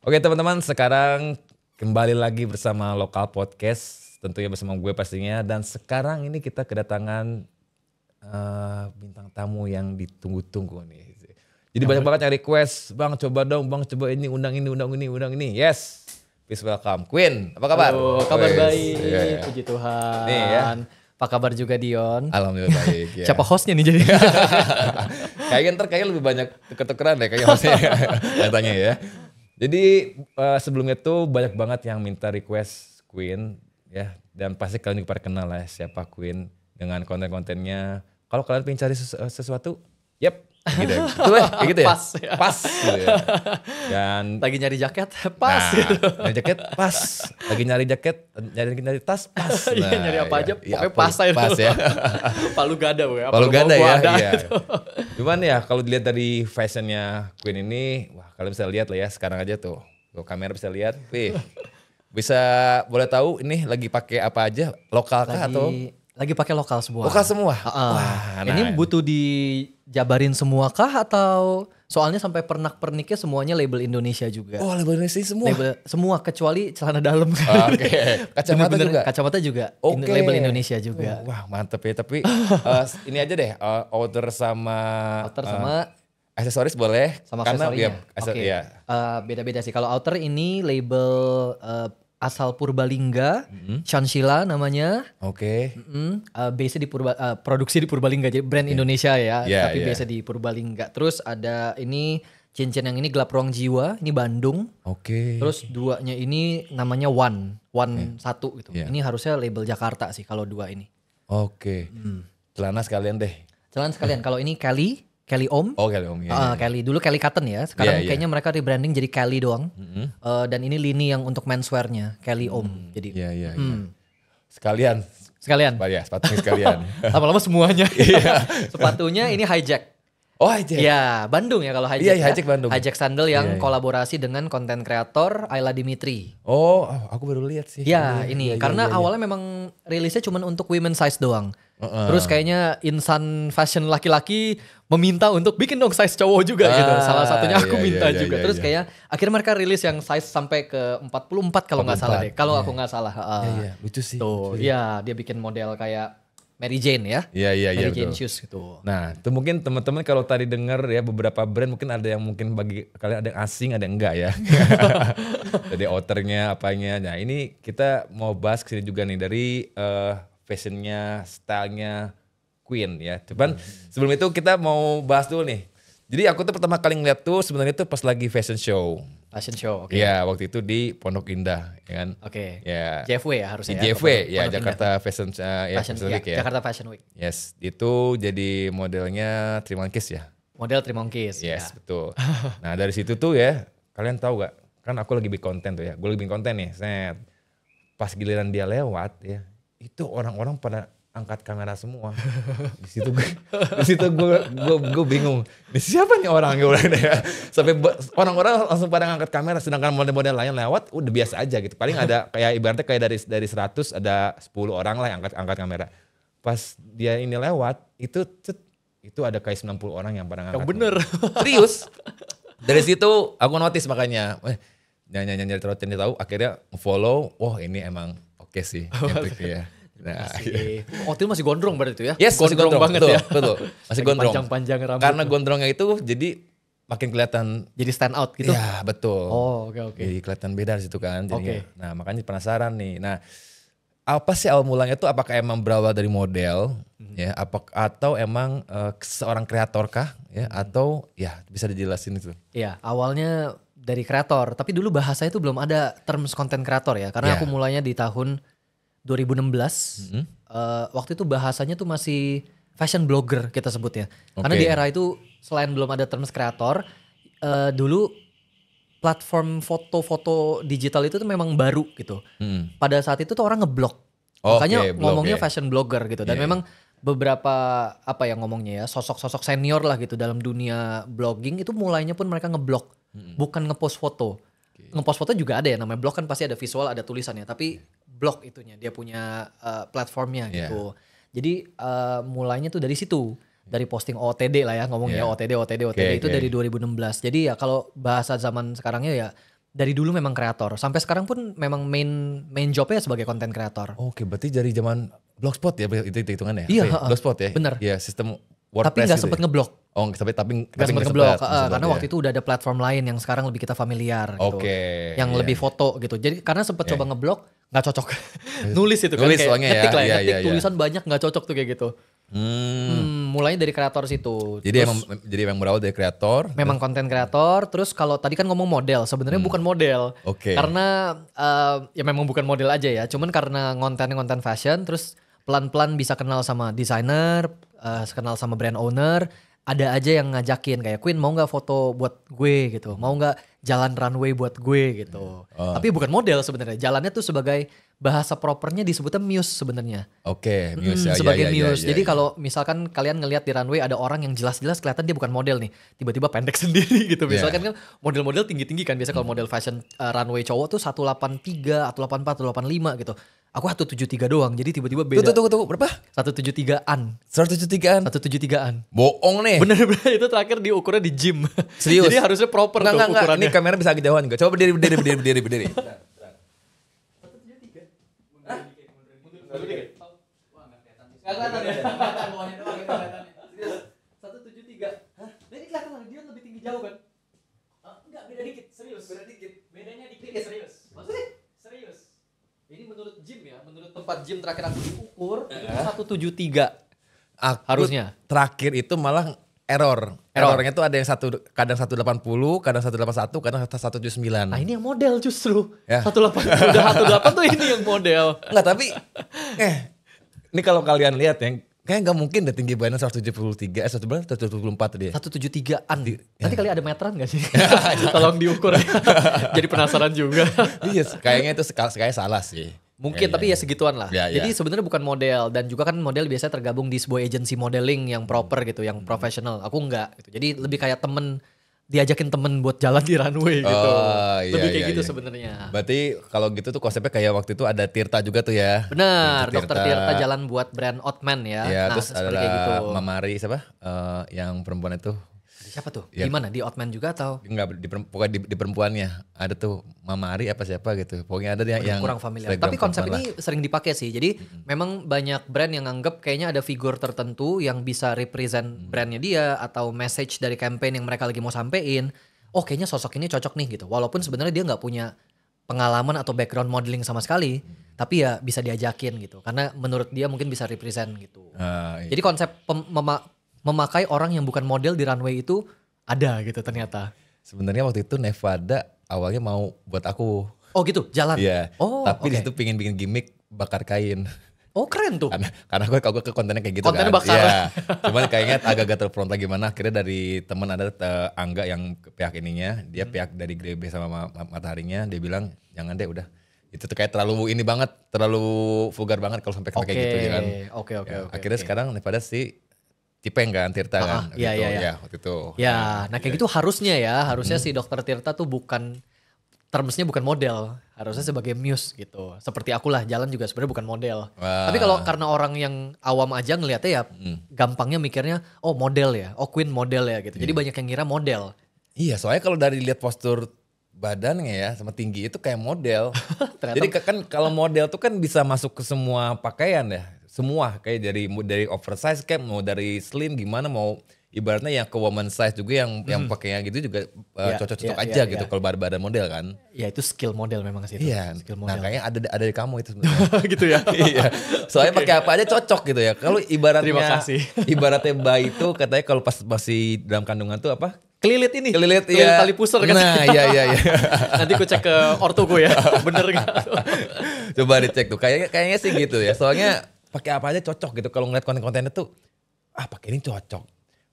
Oke teman-teman, sekarang kembali lagi bersama Lokal Podcast, tentunya bersama gue pastinya. Dan sekarang ini kita kedatangan bintang tamu yang ditunggu-tunggu nih. Jadi banyak banget yang request, bang coba dong, bang coba ini, undang ini. Yes, please welcome Queen. Apa kabar? Halo, kabar baik, Iya. puji Tuhan. Nih ya. Apa kabar juga Dion? Alhamdulillah baik. Ya. Siapa hostnya nih jadi? Kayaknya ntar lebih banyak tuker-tukeran deh kayaknya maksudnya katanya ya. Jadi sebelumnya tuh banyak banget yang minta request Queen ya, dan pasti kalian juga pada kenal lah siapa Queen dengan konten-kontennya. Kalau kalian pengen cari sesuatu, yep, gitu ya. Betul ya, kayak gitu ya. Pas ya. Pas gitu ya. Dan Lagi nyari jaket, pas nah, gitu. nyari jaket pas, lagi nyari jaket, nyari tas pas. Iya, nyari apa aja, pokoknya pas aja. Pas ya. Palu gada gue. Palu gada ya, iya. Gitu. Cuman ya kalau dilihat dari fashionnya Queen ini, wah kalian bisa lihat lah ya sekarang aja tuh kamera bisa lihat, bisa boleh tahu ini lagi pakai apa aja, lokal kah atau? Lagi pakai lokal semua. Lokal semua. Wah, ini butuh dijabarin semua kah atau soalnya sampai pernak-perniknya semuanya label Indonesia juga. Oh, label Indonesia semua. Label semua kecuali celana dalam. Oke. Kacamata Bener-bener, juga. Kacamata juga. Oke. Label Indonesia juga. Wah, mantep ya. Tapi ini aja deh, outer sama aksesoris boleh. Sama karena aksesorinya. Oke. Oke. Beda-beda sih. Kalau outer ini label asal Purbalingga, Shanshila namanya. Oke. Base di produksi di Purbalingga, jadi brand Indonesia ya, Yeah, tapi base di Purbalingga. Terus ada ini cincin yang ini Gelap Ruang Jiwa, ini Bandung. Oke. Terus duanya ini namanya One satu gitu. Yeah. Ini harusnya label Jakarta sih kalau dua ini. Oke. Celana sekalian deh. Celana sekalian. Kalau ini Kelly Om. Oh, Kelly Om ya. Kelly dulu Kelly Cotton ya. Sekarang Yeah, yeah. kayaknya mereka rebranding jadi Kelly doang. Dan ini lini yang untuk menswearnya Kelly Om. Jadi Iya. Sekalian. sekalian. Ya, sepatunya sekalian. Lama-lama semuanya. Sepatunya ini Hijack. Oh, Hijack. Ya, Bandung ya kalau Hijack. Iya, Hijack Bandung. Hijack sandal yang Iya. kolaborasi dengan konten kreator Ayla Dimitri. Oh, aku baru lihat sih. Ya, Iya, ini iya, karena iya. awalnya memang rilisnya cuma untuk women size doang. Terus kayaknya insan fashion laki-laki meminta untuk bikin dong size cowok juga gitu. Salah satunya aku iya, minta iya, juga. iya, Terus iya. kayak akhirnya mereka rilis yang size sampai ke 44 kalau nggak salah deh. Kalau aku nggak salah. Iya, lucu sih. Tuh, iya dia bikin model kayak Mary Jane ya. Iya, Mary Jane betul. shoes gitu. Nah, itu mungkin teman-teman kalau tadi dengar ya beberapa brand mungkin ada yang mungkin bagi kalian ada yang asing, ada yang enggak ya. Jadi outernya, apanya. Nah, ini kita mau bahas kesini juga nih dari fashionnya, stylenya Queen ya. Cuman sebelum itu kita mau bahas dulu nih. Jadi aku tuh pertama kali ngeliat tuh sebenarnya tuh pas lagi fashion show. Fashion show, oke. Iya, waktu itu di Pondok Indah, ya kan? Oke. Ya. JFW ya harusnya. Di JFW, Pondok ya Indah. Jakarta Fashion Fashion Week ya. Jakarta Fashion Week. Yes, itu jadi modelnya Trimankis ya. Model Trimongkis. Yes, ya. betul. Nah dari situ tuh ya, kalian tahu gak? Kan aku lagi bikin konten tuh ya, gue lagi bikin konten nih. Set. Pas giliran dia lewat ya, itu orang-orang pada angkat kamera semua. Di situ gue bingung. Ini siapa nih orang gue ya? Sampai orang-orang langsung pada ngangkat kamera, sedangkan model-model lain lewat udah biasa aja gitu. Paling ada kayak ibaratnya kayak dari 100 ada 10 orang lah yang angkat kamera. Pas dia ini lewat, itu ada kayak 90 orang yang pada ngangkat. Yang bener. Serius. Dari situ aku notice makanya. Nyari tahu akhirnya follow. Wah ini emang oke sih. Ya. Nah, Waktu itu masih gondrong berarti itu ya? yes, masih gondrong banget betul, ya. Betul. Masih Lagi gondrong. Panjang-panjang rambut. Karena gondrongnya itu jadi makin kelihatan. Jadi stand out gitu? Ya betul. Oh oke. Jadi kelihatan beda di situ kan. Jadinya. Oke. Nah makanya penasaran nih. Nah apa sih awal mulanya tuh, apakah emang berawal dari model ya, atau emang seorang kreator kah ya, atau ya bisa dijelasin itu? Iya awalnya dari kreator, tapi dulu bahasa itu belum ada terms content kreator ya. Karena Yeah. aku mulainya di tahun 2016. Waktu itu bahasanya tuh masih fashion blogger kita sebut ya. Karena Oke. di era itu selain belum ada terms kreator, dulu platform foto-foto digital itu tuh memang baru gitu. Pada saat itu tuh orang ngeblog. Makanya blog ngomongnya ya. fashion blogger gitu. Dan Iya, memang beberapa apa yang ngomongnya ya, sosok-sosok senior lah gitu dalam dunia blogging itu mulainya pun mereka ngeblog, bukan ngepost foto. Ngepost foto juga ada ya, namanya blog kan pasti ada visual, ada tulisannya, tapi blog itunya dia punya platformnya gitu. Jadi mulainya tuh dari situ. Dari posting OOTD lah ya ngomongnya, OOTD itu dari 2016. Jadi ya kalau bahasa zaman sekarangnya ya Dari dulu memang kreator. Sampai sekarang pun memang main jobnya sebagai content creator. Oke, berarti dari zaman Blogspot ya itu hitungannya. Iya, Blogspot ya. bener. Iya, sistem Tapi WordPress nggak gitu sempet ya? ngeblok. Oh, tapi Nggak sempet ngeblok. Karena ya. waktu itu udah ada platform lain yang sekarang lebih kita familiar gitu. Oke, Yang iya, lebih iya. foto gitu. Jadi karena sempet Iya. coba ngeblok, nggak cocok. Nulis itu kan Nulis kayak soalnya ya. ngetik lah ya. Iya, Ngetik iya, iya. tulisan banyak nggak cocok tuh kayak gitu. Mulainya dari kreator situ. Jadi Terus emang berawal dari kreator. memang konten kreator. Terus kalau tadi kan ngomong model, sebenarnya bukan model. Oke. Karena ya memang bukan model aja ya. Cuman karena konten fashion, terus pelan-pelan bisa kenal sama desainer, kenal sama brand owner. Ada aja yang ngajakin kayak Queen mau nggak foto buat gue gitu, mau nggak jalan runway buat gue gitu. Tapi bukan model sebenarnya. Jalannya tuh sebagai bahasa propernya disebutnya muse sebenarnya. Oke, muse ya. Sebagai ya, muse. Jadi kalau misalkan kalian ngelihat di runway ada orang yang jelas-jelas kelihatan dia bukan model nih, tiba-tiba pendek sendiri gitu. Misalkan kan model-model tinggi-tinggi kan. Biasa kalau model fashion runway cowok tuh 183, 184, 185 gitu. Aku 173 doang. Jadi tiba-tiba beda. Tunggu, berapa? 173-an. 173-an? 173-an. Bohong nih. Bener-bener itu terakhir diukurnya di gym. Serius? Jadi harusnya proper tuh Enggak. ukurannya. Ini kamera bisa agak jauhan juga. Coba berdiri. Nggak kelihatan ya? Bawahnya doang yang kelihatan. Serius. 173. Hah? Nah, ini kelihatan lah, dia lebih tinggi jauh kan? Enggak, beda dikit. Serius. Beda dikit. Bedanya dikit. Serius. Maksudnya? Serius. Ini menurut gym ya, menurut tempat gym terakhir aku diukur, itu 173. Harusnya. Terakhir itu malah error. Errornya tuh ada yang kadang 180, kadang 181, kadang 179. Nah ini yang model justru. Ya. 180, udah 108 tuh ini yang model. Enggak, tapi ini kalau kalian lihat ya, kayak nggak mungkin deh tinggi badannya 173, 174 dia. 173-an. Nanti kali ada meteran gak sih? Tolong diukur ya. Jadi penasaran juga. Iya, kayaknya itu sekali salah sih. Mungkin tapi ya segituan lah. Ya, Jadi ya. sebenarnya bukan model dan juga kan model biasanya tergabung di sebuah agency modeling yang proper gitu, yang profesional. Aku enggak gitu. Jadi lebih kayak temen diajakin temen buat jalan di runway gitu. Iya, Lebih kayak iya, gitu iya. sebenarnya. Berarti kalau gitu tuh konsepnya kayak waktu itu ada Tirta juga tuh ya. Benar, Dokter Tirta jalan buat brand Otman ya. Ya, Nah, terus seperti ada kayak gitu. Mamari siapa? Yang perempuan itu. Siapa tuh? Ya. Di mana? Di Otman juga atau? Enggak, pokoknya di perempuannya. Ada tuh Mamari apa siapa gitu. Pokoknya ada yang Kurang familiar. selebgram Tapi konsep perempuan ini sering dipakai sih. Jadi memang banyak brand yang nganggep kayaknya ada figur tertentu yang bisa represent brandnya dia atau message dari campaign yang mereka lagi mau sampein. Oh kayaknya sosok ini cocok nih gitu. Walaupun sebenarnya dia nggak punya pengalaman atau background modeling sama sekali. Tapi ya bisa diajakin gitu. Karena menurut dia mungkin bisa represent gitu. Iya. Jadi konsep memakai orang yang bukan model di runway itu ada gitu ternyata. Sebenarnya waktu itu Nevada awalnya mau buat aku. Oh gitu, jalan. Iya. Oh, tapi di oke. situ pingin bikin gimmick bakar kain. Oh keren tuh. Karena gue ke kontennya kayak gitu Kontennya kan. bakar. Iya. Cuman kayaknya agak-agak terfrontal gimana. Akhirnya dari teman ada Angga yang pihak ininya. Dia pihak dari GRB sama Mataharinya. Dia bilang jangan deh udah. Itu tuh kayak terlalu ini banget. Terlalu vulgar banget kalau sampai kayak gitu ya kan. Oke. Akhirnya sekarang daripada si Cipeng kan, Tirta kan. Iya, gitu. iya. Ya waktu itu. Ya, nah kayak gitu harusnya ya. Harusnya si Dokter Tirta tuh bukan, termsnya bukan model. Harusnya sebagai muse gitu. Seperti aku lah, jalan juga sebenarnya bukan model. Wah. Tapi kalau karena orang yang awam aja ngeliatnya ya gampangnya mikirnya, oh model ya, oh Queen model ya gitu. Jadi banyak yang ngira model. Iya, soalnya kalau dari lihat postur badannya ya sama tinggi itu kayak model. Ternyata- Jadi kan kalau model tuh kan bisa masuk ke semua pakaian ya. Semua kayak dari oversize kayak mau dari slim gimana mau ibaratnya yang ke woman size juga yang pakainya gitu juga cocok-cocok aja gitu kalau badan model kan. Ya itu skill model memang sih itu. Iya. Skill Nah, model. kayaknya ada di kamu itu sebenarnya. gitu ya. Iya. Soalnya pakai apa aja cocok gitu ya. Kalau ibaratnya Terima kasih. ibaratnya bayi itu katanya kalau pas masih dalam kandungan tuh apa? Kelilit ini. Kelilit tali pusar kan. Nah, iya. Nanti ku cek ke orto gue ya. Bener gak? Coba dicek tuh. Kayaknya sih gitu ya. Soalnya pakai apa aja cocok gitu. Kalau ngeliat konten-kontennya tuh, pakai ini cocok.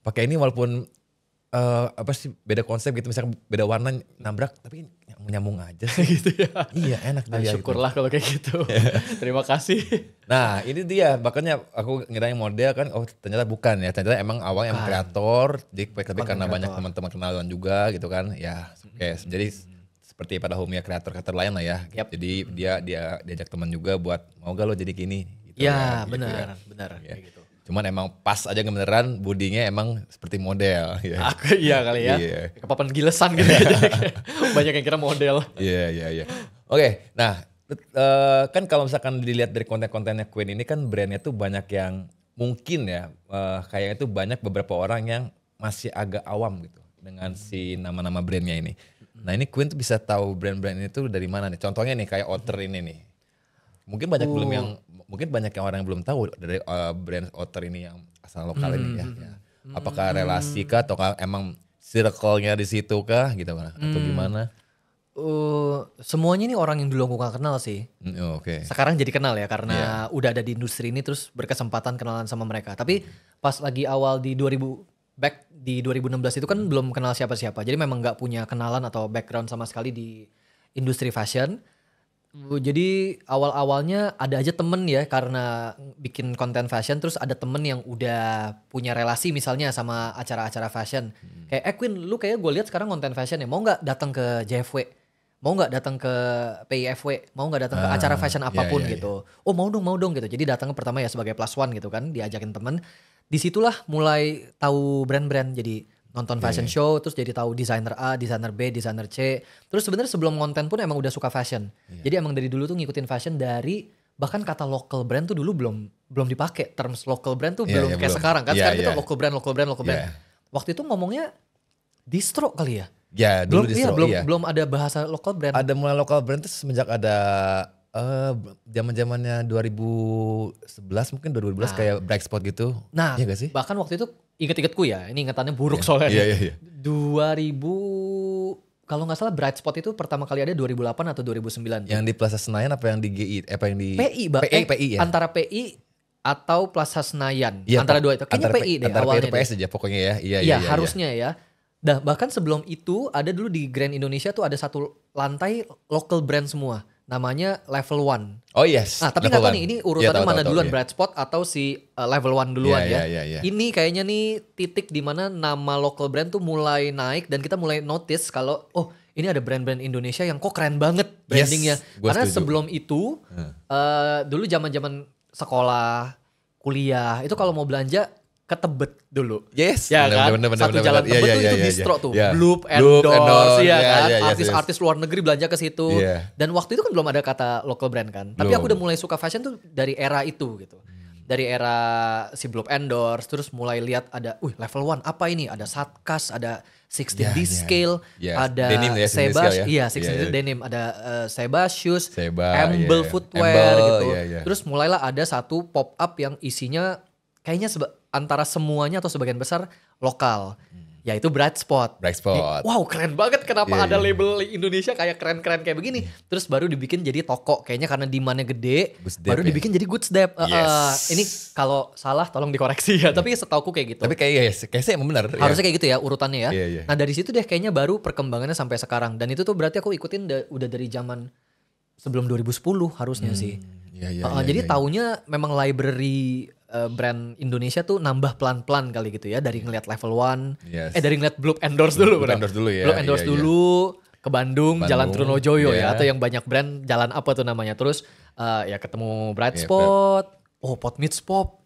Pakai ini walaupun apa sih beda konsep gitu. Misalnya beda warna nabrak, tapi nyambung aja sih. gitu ya. Iya enak Nah, dia. syukurlah kalau kayak gitu. Terima kasih. Nah ini dia, makanya aku ngirain model kan, oh ternyata bukan ya. Ternyata emang awalnya emang kreator, tapi karena banyak teman-teman kenalan juga gitu kan. Ya kayak jadi seperti pada umumnya kreator-kreator lain lah ya. Yap. Jadi dia diajak teman juga buat mau gak lo jadi gini. Gitu Ya kan, gitu benar. ya. Kayak gitu. Cuman emang pas aja beneran bodinya emang seperti model. Ya. Aku iya kali ya. Iya. Kepapan gilesan gitu. Jadi kayak banyak yang kira model. Iya. Oke, nah kan kalau misalkan dilihat dari konten-kontennya Queen ini kan brandnya tuh banyak yang mungkin ya kayaknya tuh banyak beberapa orang yang masih agak awam gitu dengan si nama-nama brandnya ini. Nah ini Queen tuh bisa tahu brand-brand ini tuh dari mana nih? Contohnya nih kayak Otter ini nih. Mungkin banyak orang yang belum tahu dari brand Otter ini yang asal lokal ini ya. Apakah relasi kah atau emang circle-nya di situ kah gitu atau gimana? Semuanya ini orang yang dulu aku gak kenal sih. Oke. Sekarang jadi kenal ya karena udah ada di industri ini terus berkesempatan kenalan sama mereka. Tapi pas lagi awal di 2016 itu kan belum kenal siapa-siapa. Jadi memang gak punya kenalan atau background sama sekali di industri fashion. Jadi awal-awalnya ada aja temen ya karena bikin konten fashion terus ada temen yang udah punya relasi misalnya sama acara-acara fashion. Kayak Queen lu kayak gue lihat sekarang konten fashion ya mau gak datang ke JFW? Mau gak datang ke PIFW? Mau gak datang ke acara fashion apapun gitu? Oh mau dong gitu. Jadi datang pertama ya sebagai plus one gitu kan diajakin temen. Disitulah mulai tahu brand-brand jadi nonton fashion show terus jadi tahu desainer A, desainer B, desainer C. Terus sebenarnya sebelum konten pun emang udah suka fashion. Jadi emang dari dulu tuh ngikutin fashion dari bahkan kata local brand tuh dulu belum dipakai. Terms local brand tuh belum kayak sekarang kan. Sekarang kita local brand. Waktu itu ngomongnya distro kali ya. Ya dulu distro belum ada bahasa local brand. Ada mulai local brand tuh semenjak ada zaman-zamannya 2011 mungkin 2012 kayak Bright Spot gitu. Nah, iya gak sih? Bahkan waktu itu inget-ingetku ya, ini ingetannya buruk soalnya. Iya. 2000 kalau nggak salah Bright Spot itu pertama kali ada 2008 atau 2009. Yang di Plaza Senayan apa yang di GI? Apa yang di PI ya? Antara PI atau Plaza Senayan. Ya, antara dua itu. Kayaknya PI deh antara awalnya. Antara PI itu PS aja pokoknya ya. Iya, harusnya ya. Nah, bahkan sebelum itu ada dulu di Grand Indonesia tuh ada satu lantai local brand semua. Namanya Level One. Oh yes. Nah tapi gak tau nih ini urutannya mana duluan Bright Spot atau si Level One duluan ya. Ini kayaknya nih titik dimana nama local brand tuh mulai naik dan kita mulai notice kalau ini ada brand-brand Indonesia yang kok keren banget brandingnya. Karena sebelum itu dulu zaman-zaman sekolah, kuliah itu kalau mau belanja ke Tebet dulu. Yes. Ya kan? Satu jalan Tebet tuh itu distro tuh. Bloop, Endorse ya kan. Artis-artis luar negeri belanja ke situ. Dan waktu itu kan belum ada kata local brand kan. Tapi aku udah mulai suka fashion tuh dari era itu gitu. Dari era si Bloop Endorse terus mulai lihat ada Level One apa ini? Ada Satkas, ada 16D Scale, ada Sebas, 16D Denim, ada Sebas Shoes, Amble Footwear gitu. Terus mulailah ada satu pop up yang isinya kayaknya antara semuanya atau sebagian besar lokal. Yaitu Bright Spot. Wow keren banget kenapa ada label Indonesia kayak keren-keren kayak begini. Terus baru dibikin jadi toko. Kayaknya karena demandnya gede. Baru dibikin jadi Goods Dep. Ini kalau salah tolong dikoreksi ya. Tapi setauku kayak gitu. Tapi kayaknya emang benar. Harusnya kayak gitu ya urutannya ya. Nah dari situ deh kayaknya baru perkembangannya sampai sekarang. Dan itu tuh berarti aku ikutin udah dari zaman sebelum 2010 harusnya sih. Jadi taunya memang library brand Indonesia tuh nambah pelan-pelan kali gitu ya dari ngeliat Level One, dari ngeliat Bloop Endorse dulu, Bloop Endorse dulu ke Bandung, Jalan Trunojoyo ya, atau yang banyak brand jalan apa tuh namanya, terus ya ketemu Bright Spot, Pot Meets Pop,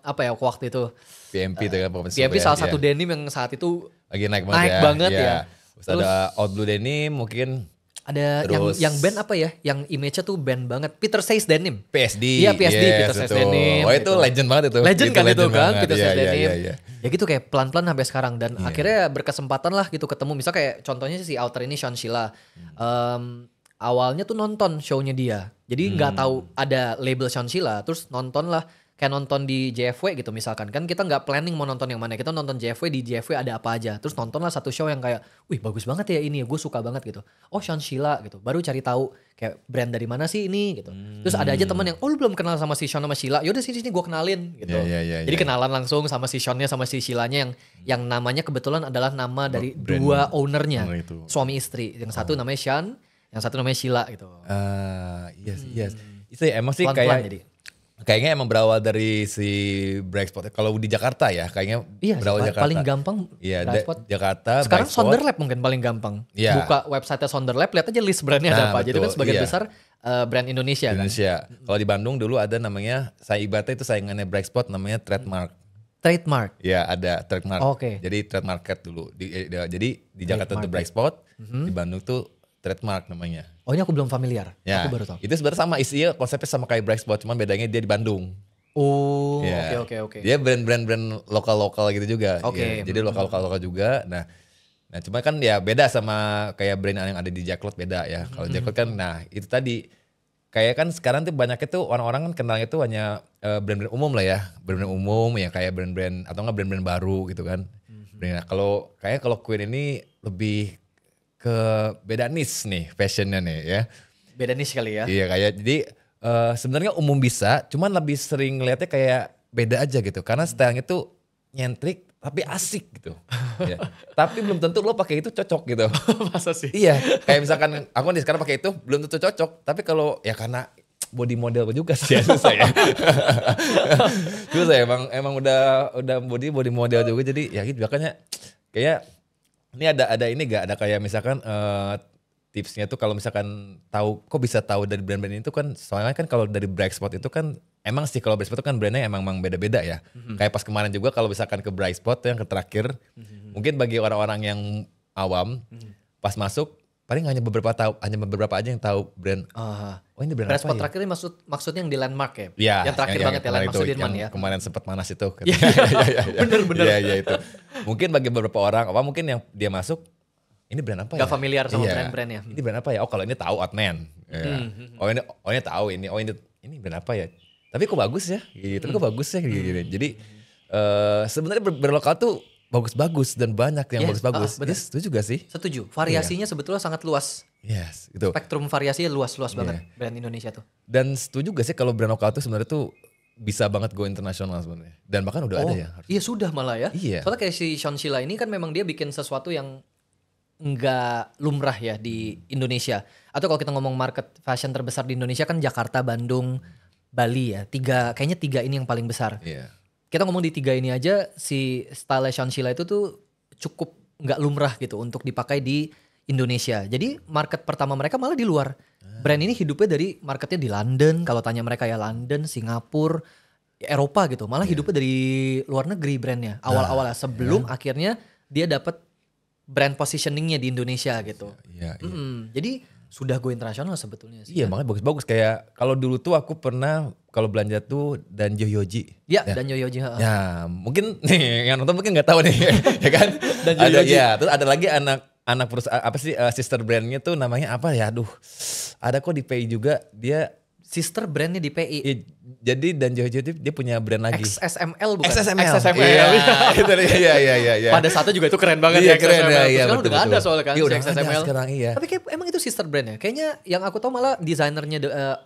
apa ya waktu itu PMP tuh kan, PMP salah satu denim yang saat itu lagi naik banget ya. Terus ada Out Blue Denim mungkin. Ada yang band apa ya? Yang image-nya tuh band banget. Peter Says Denim. PSD. Iya PSD, Peter Says Denim. Oh itu legend banget itu. Legend kan itu kan, Peter Says Denim. Ya gitu kayak pelan-pelan sampai sekarang. Dan akhirnya berkesempatan lah gitu ketemu. Misal kayak contohnya si Outer ini Sean Sheila. Awalnya tuh nonton show-nya dia. Jadi gak tahu ada label Sean Sheila. Terus nonton lah. Kayak nonton di JFW gitu misalkan. Kan kita gak planning mau nonton yang mana. Kita nonton JFW, di JFW ada apa aja. Terus nontonlah satu show yang kayak, wih bagus banget ya ini ya. Gue suka banget gitu. Oh Sean Sheila gitu. Baru cari tahu kayak brand dari mana sih ini gitu. Terus ada aja teman yang, lu belum kenal sama si Sean sama Sheila. Yaudah sini gue kenalin gitu. Jadi kenalan langsung sama si Seannya sama si Sheilanya yang namanya kebetulan adalah nama dari dua ownernya. Suami istri. Yang satu namanya Sean, yang satu namanya Sheila gitu. Yes. Itu ya emang sih kayak... Kayaknya emang berawal dari si Brightspot. Kalau di Jakarta ya, kayaknya Iya, berawal Jakarta. paling gampang Iya, Brightspot. Jakarta. Sekarang Brightspot. Sonderlab mungkin paling gampang. Iya. Buka website Sonderlab, lihat aja list brandnya ada Nah, apa. Jadi kan betul, sebagian iya. besar brand Indonesia kan. Indonesia. Kalau di Bandung dulu ada namanya, saya ibaratnya itu saingannya Brightspot namanya Trademark. Trademark. Ya ada Trademark. Oke. Jadi Trademark dulu. Jadi di Jakarta itu Brightspot, di Bandung tuh Trademark namanya. Oh ini aku belum familiar. Ya, Aku baru tahu. itu sebenarnya sama isinya konsepnya sama kayak Brightspot, cuman bedanya dia di Bandung. Oh, Ya. oke. Dia brand-brand lokal-lokal gitu juga. Oke. Ya, jadi lokal-lokal juga. Nah, cuma kan ya beda sama kayak brand yang ada di Jacklot beda ya. Kalau Jacklot kan, nah itu tadi kayak kan sekarang tuh banyaknya tuh orang-orang kan kenalnya tuh hanya brand-brand umum lah ya, brand-brand umum ya kayak brand-brand atau enggak brand-brand baru gitu kan. Kalau Queen ini lebih ke beda niche nih fashionnya nih ya. Beda nih sekali ya. Iya kayak jadi sebenarnya umum bisa, cuman lebih sering ngeliatnya kayak beda aja gitu. Karena stylenya tuh nyentrik tapi asik gitu. Ya. Tapi belum tentu lo pakai itu cocok gitu. Masa sih? Iya, kayak misalkan aku nih sekarang pakai itu belum tentu cocok. Tapi kalau ya karena body model juga sih ya susah ya. Susah emang udah body model juga jadi ya gitu makanya kayak ini ada ini gak ada kayak misalkan tipsnya tuh kalau misalkan tahu kok bisa tahu dari brand-brand itu kan soalnya kan kalau dari Brightspot itu kan emang sih kalau Brightspot itu kan brandnya emang beda-beda ya. Kayak pas kemarin juga kalau misalkan ke Brightspot yang ke terakhir mungkin bagi orang-orang yang awam pas masuk paling hanya beberapa aja yang tahu brand. Oh ini brand Brightspot apa ya? terakhir ini maksudnya yang di Landmark ya? Ya, yang terakhir banget ya Landmark Sudirman ya. Kemarin sempat panas itu. Bener. Iya itu. Mungkin bagi beberapa orang, mungkin yang dia masuk, ini brand apa ya? Gak familiar sama Iya. brand-brandnya. Ini brand apa ya? Oh kalau ini tahu Outman. Ya. Oh ini tahu ini. Oh ini brand apa ya? Tapi kok bagus ya? Gitu. Tapi kok bagus ya? Gitu. Jadi sebenarnya berlokal tuh bagus-bagus dan banyak yang bagus-bagus. Yes, itu juga sih. Setuju. Variasinya sebetulnya sangat luas. Yes, itu. Spektrum variasinya luas banget brand Indonesia tuh. Dan setuju gak sih kalau brand lokal tuh sebenarnya tuh bisa banget go internasional sebenarnya. Dan bahkan udah ada ya. Iya sudah malah ya. Iya. Soalnya kayak si Sean Sheila ini kan memang dia bikin sesuatu yang nggak lumrah ya di Indonesia. Atau kalau kita ngomong market fashion terbesar di Indonesia kan Jakarta, Bandung, Bali ya. Kayaknya tiga ini yang paling besar. Iya. Kita ngomong di tiga ini aja si style Sean Sheila itu tuh cukup nggak lumrah gitu untuk dipakai di Indonesia. Jadi market pertama mereka malah di luar. Brand ini hidupnya dari marketnya di London. Kalau tanya mereka ya London, Singapura, Eropa gitu. Malah hidupnya dari luar negeri brandnya. Awal-awalnya sebelum akhirnya dia dapat brand positioningnya di Indonesia gitu. Iya. Jadi sudah go internasional sebetulnya sih. Iya makanya bagus-bagus kayak kalau dulu tuh aku pernah kalau belanja tuh Danjo Yoji. Ya, dan Yoyoji. Ya mungkin nih yang nonton mungkin nggak tahu nih ya kan. Dan Ada Yoyoji. ya terus ada lagi anak perusahaan apa sih sister brandnya tuh namanya apa ya aduh ada kok di PI juga dia Sister brandnya di PI. jadi Danjo Yoji dia punya brand lagi. XSML bukan? XSML. XSML. Iya. Pada saatnya juga itu keren banget Iya, ya keren, XSML. ya, Terus iya, sekarang udah gak ada betul. soalnya kan Iya, si udah nggak ada XSML. sekarang, iya. Tapi kayak emang itu sister brand ya. Kayaknya yang aku tahu malah desainernya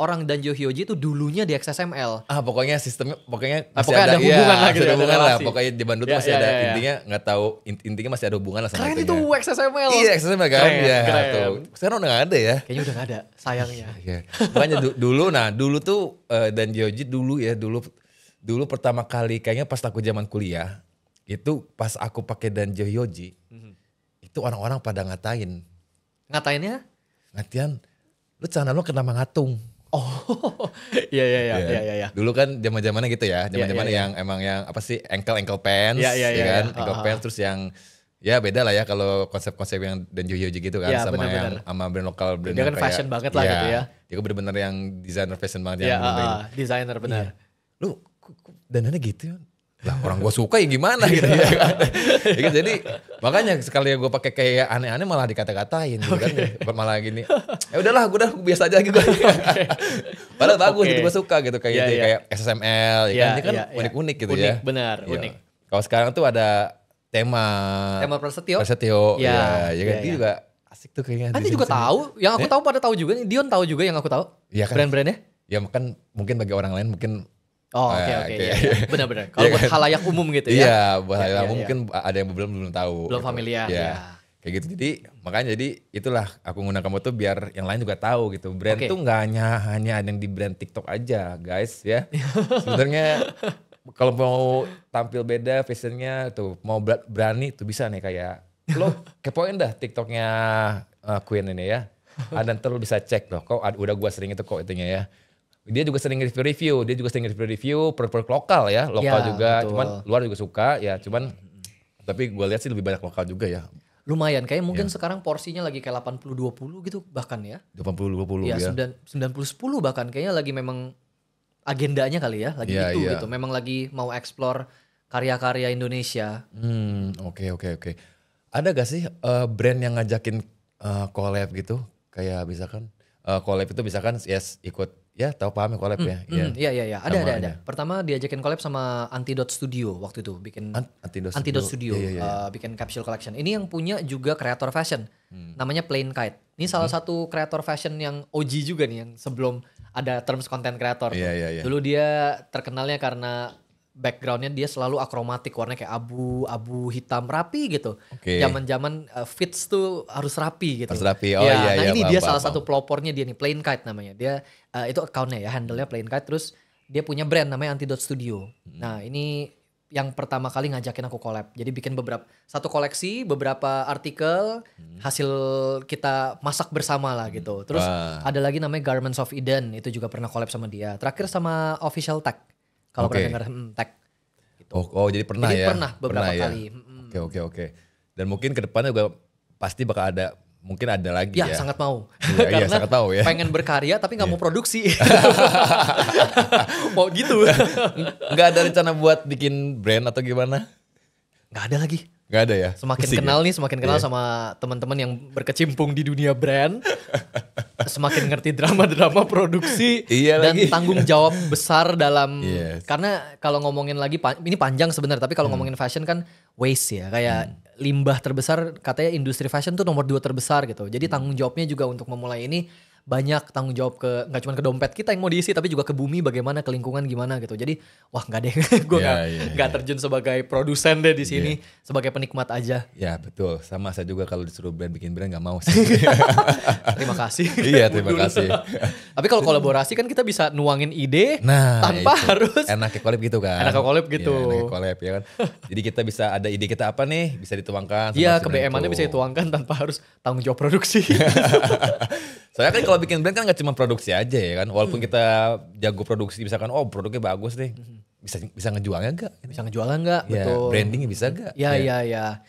orang Danjo Hyoji itu dulunya di XSML. Pokoknya sistemnya pokoknya masih pokoknya ada hubungan lah gitu, ada ada hubungan lah. relasi. Pokoknya di Bandung tuh Ya, masih ada ya. intinya nggak tahu intinya masih ada hubungan lah sama Keren itunya. itu XSML. Iya, XSML kan. Iya, Keren. tuh. Sekarang udah nggak ada ya. Kayaknya udah gak ada, sayangnya. Iya. Makanya dulu tuh dan Joji dulu pertama kali kayaknya pas aku zaman kuliah itu pas aku pakai Danjo Yoji itu orang-orang pada ngatain lu celana lu kenapa ngatung. Oh, iya. Dulu kan zaman-zamannya gitu ya, zaman-zaman Iya. yang emang yang apa sih ankle pants, Iya, ya kan, iya. ankle pants terus yang ya beda lah ya kalau konsep-konsep yang dan Yoji gitu kan Iya, sama benar-benar. yang sama brand lokal brand Dia yang kan fashion banget lah gitu ya. Dia bener-bener yang desainer fashion banget Iya, yang bener-bener desainer benar. lu kok dananya gitu ya? Lah orang gue suka ya gimana gitu ya kan. Ya kan, jadi makanya sekali gue pakai kayak aneh-aneh malah dikata-katain gitu kan. Malah gini. Ya udahlah gue udah biasa aja gitu. Padahal bagus gitu gue suka gitu kayak Iya, iya. kayak SSML ya kan. Ini kan unik-unik gitu ya. Benar, Iya. unik. Kalau sekarang tuh ada tema Prasetyo. Prasetyo. Iya, Ya kan iya, dia iya. juga asik tuh kayaknya. Kan di dia juga sini-sini. tahu, yang aku tahu pada tahu juga nih, Dion tahu juga yang aku tahu. Iya kan. Brand-brandnya. Ya kan mungkin bagi orang lain mungkin Oh, oke. Iya. Benar-benar. Kalau Iya buat kan? halayak umum gitu ya. Iya, buat Iya, halayak iya. mungkin ada yang belum tahu. Belum gitu. familiar, Iya. ya. Kayak gitu. Jadi makanya jadi itulah aku ngundang kamu tuh biar yang lain juga tahu gitu. Brand Oke. tuh nggak hanya ada yang di brand TikTok aja, guys ya. Sebenarnya kalau mau tampil beda fashionnya tuh mau berani tuh bisa nih kayak lo kepoin dah TikToknya Queen ini ya. Ada ntar lo bisa cek loh. Kok udah gua sering itu kok itunya ya. Dia juga sering review produk lokal ya, lokal Ya, juga. betul. Cuman luar juga suka ya. Cuman tapi gue lihat sih lebih banyak lokal juga ya. Lumayan, kayak Iya. mungkin sekarang porsinya lagi kayak 80-20 gitu bahkan ya. 80-20 Ya, ya. 90-10 bahkan kayaknya lagi memang agendanya kali ya, lagi Iya, itu iya. gitu. Memang lagi mau explore karya-karya Indonesia. Oke. Ada gak sih brand yang ngajakin collab gitu? Kayak misalkan collab itu misalkan yes ikut ya tahu paham ya collab ya. Iya. Ada. Sama ini. Pertama diajakin collab sama Antidote Studio waktu itu bikin Antidote Studio, Iya. bikin capsule collection. Ini yang punya juga kreator fashion, namanya Plain Kite. Ini salah satu kreator fashion yang OG juga nih, yang sebelum ada terms content creator. Iya. Dulu dia terkenalnya karena backgroundnya dia selalu akromatik, warnanya kayak abu hitam rapi gitu. Oke. Zaman-zaman fits tuh harus rapi gitu. Harus rapi. Oh, Ya, iya, nah iya, ini paham, dia paham, salah satu pelopornya dia nih, Plain Kite namanya. Dia itu accountnya ya, handle-nya Plain Kite. Terus dia punya brand namanya Antidote Studio. Nah ini yang pertama kali ngajakin aku collab. Jadi bikin satu koleksi, beberapa artikel, hasil kita masak bersama lah gitu. Terus Wah. ada lagi namanya Garments of Eden, itu juga pernah collab sama dia. Terakhir sama Official Tag. Kalau Oke. pernah dengar Tag. Gitu. Oh jadi pernah Jadi ya. pernah beberapa ya? kali. Oke. Dan mungkin ke depannya juga pasti bakal ada, mungkin ada lagi Ya, ya. sangat mau. Iya, sangat mau ya. pengen berkarya tapi nggak mau produksi. Mau gitu. Nggak ada rencana buat bikin brand atau gimana? Nggak ada lagi. Nggak ada ya? Semakin Pusing kenal ya? nih, semakin kenal sama teman-teman yang berkecimpung di dunia brand. Semakin ngerti drama-drama produksi. Iya dan lagi. tanggung jawab besar dalam. Yes. Karena kalau ngomongin lagi, ini panjang sebenarnya. Tapi kalau ngomongin fashion kan waste ya. Kayak limbah terbesar, katanya industri fashion tuh nomor 2 terbesar gitu. Jadi tanggung jawabnya juga untuk memulai ini banyak, tanggung jawab nggak cuma ke dompet kita yang mau diisi, tapi juga ke bumi bagaimana, ke lingkungan gimana gitu. Jadi wah nggak deh, gue nggak terjun sebagai produsen deh di sini, sebagai penikmat aja. Ya betul, sama saya juga kalau disuruh bikin brand nggak mau sih. Terima kasih. Iya terima kasih. Tapi kalau kolaborasi kan kita bisa nuangin ide Nah tanpa itu. harus Enaknya collab gitu kan. Enaknya collab gitu. Iya, enaknya collab ya kan. Jadi kita bisa ada ide kita apa nih, bisa dituangkan. Iya, ke BM-annya bisa dituangkan tanpa harus tanggung jawab produksi. Soalnya kan kalau bikin brand kan gak cuma produksi aja ya kan. Walaupun kita jago produksi, misalkan oh produknya bagus nih. Bisa ngejualnya enggak? Bisa ngejualan nggak? Ya, Betul. brandingnya bisa enggak? Iya.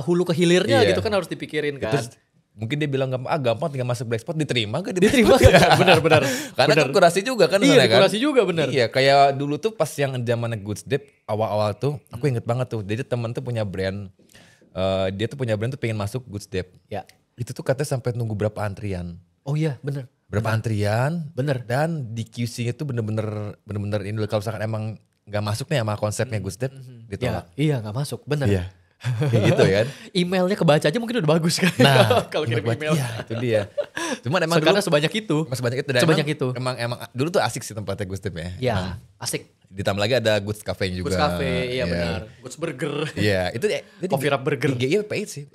Hulu ke hilirnya Iya. gitu kan harus dipikirin kan. Terus mungkin dia bilang gampang tinggal masuk Blackspot, diterima gak? Diterima kan? Benar. Karena kan kurasi juga kan. Iya, sebenarnya kan? kurasi juga benar. Iya, kayak dulu tuh pas yang zamannya Goods Dep awal-awal tuh, aku inget banget tuh. Jadi temen tuh punya brand, dia tuh punya brand tuh pengen masuk Goods Dep. Ya. Itu tuh katanya sampai nunggu berapa antrian. Oh iya, benar. Berapa antrian. Bener. Dan di QC-nya tuh bener-bener ini kalau misalkan emang gak masuk nih sama konsepnya Goods Dep, ditolak. Iya, nggak masuk. Benar. Iya. Kayak gitu kan. Emailnya kebaca aja mungkin udah bagus kan. Nah, kalau kirim email. Iya, itu dia. Cuman emang Karena dulu sebanyak itu. sebanyak itu. Dan Sebanyak emang, itu. Emang dulu tuh asik sih tempatnya Goods Dep ya. Ya, Emang. asik. Ditambah lagi ada Goods Cafe juga. Goods Cafe, iya benar. Goods Burger. Iya, itu Coffee Wrap Burger. Di GI paid sih.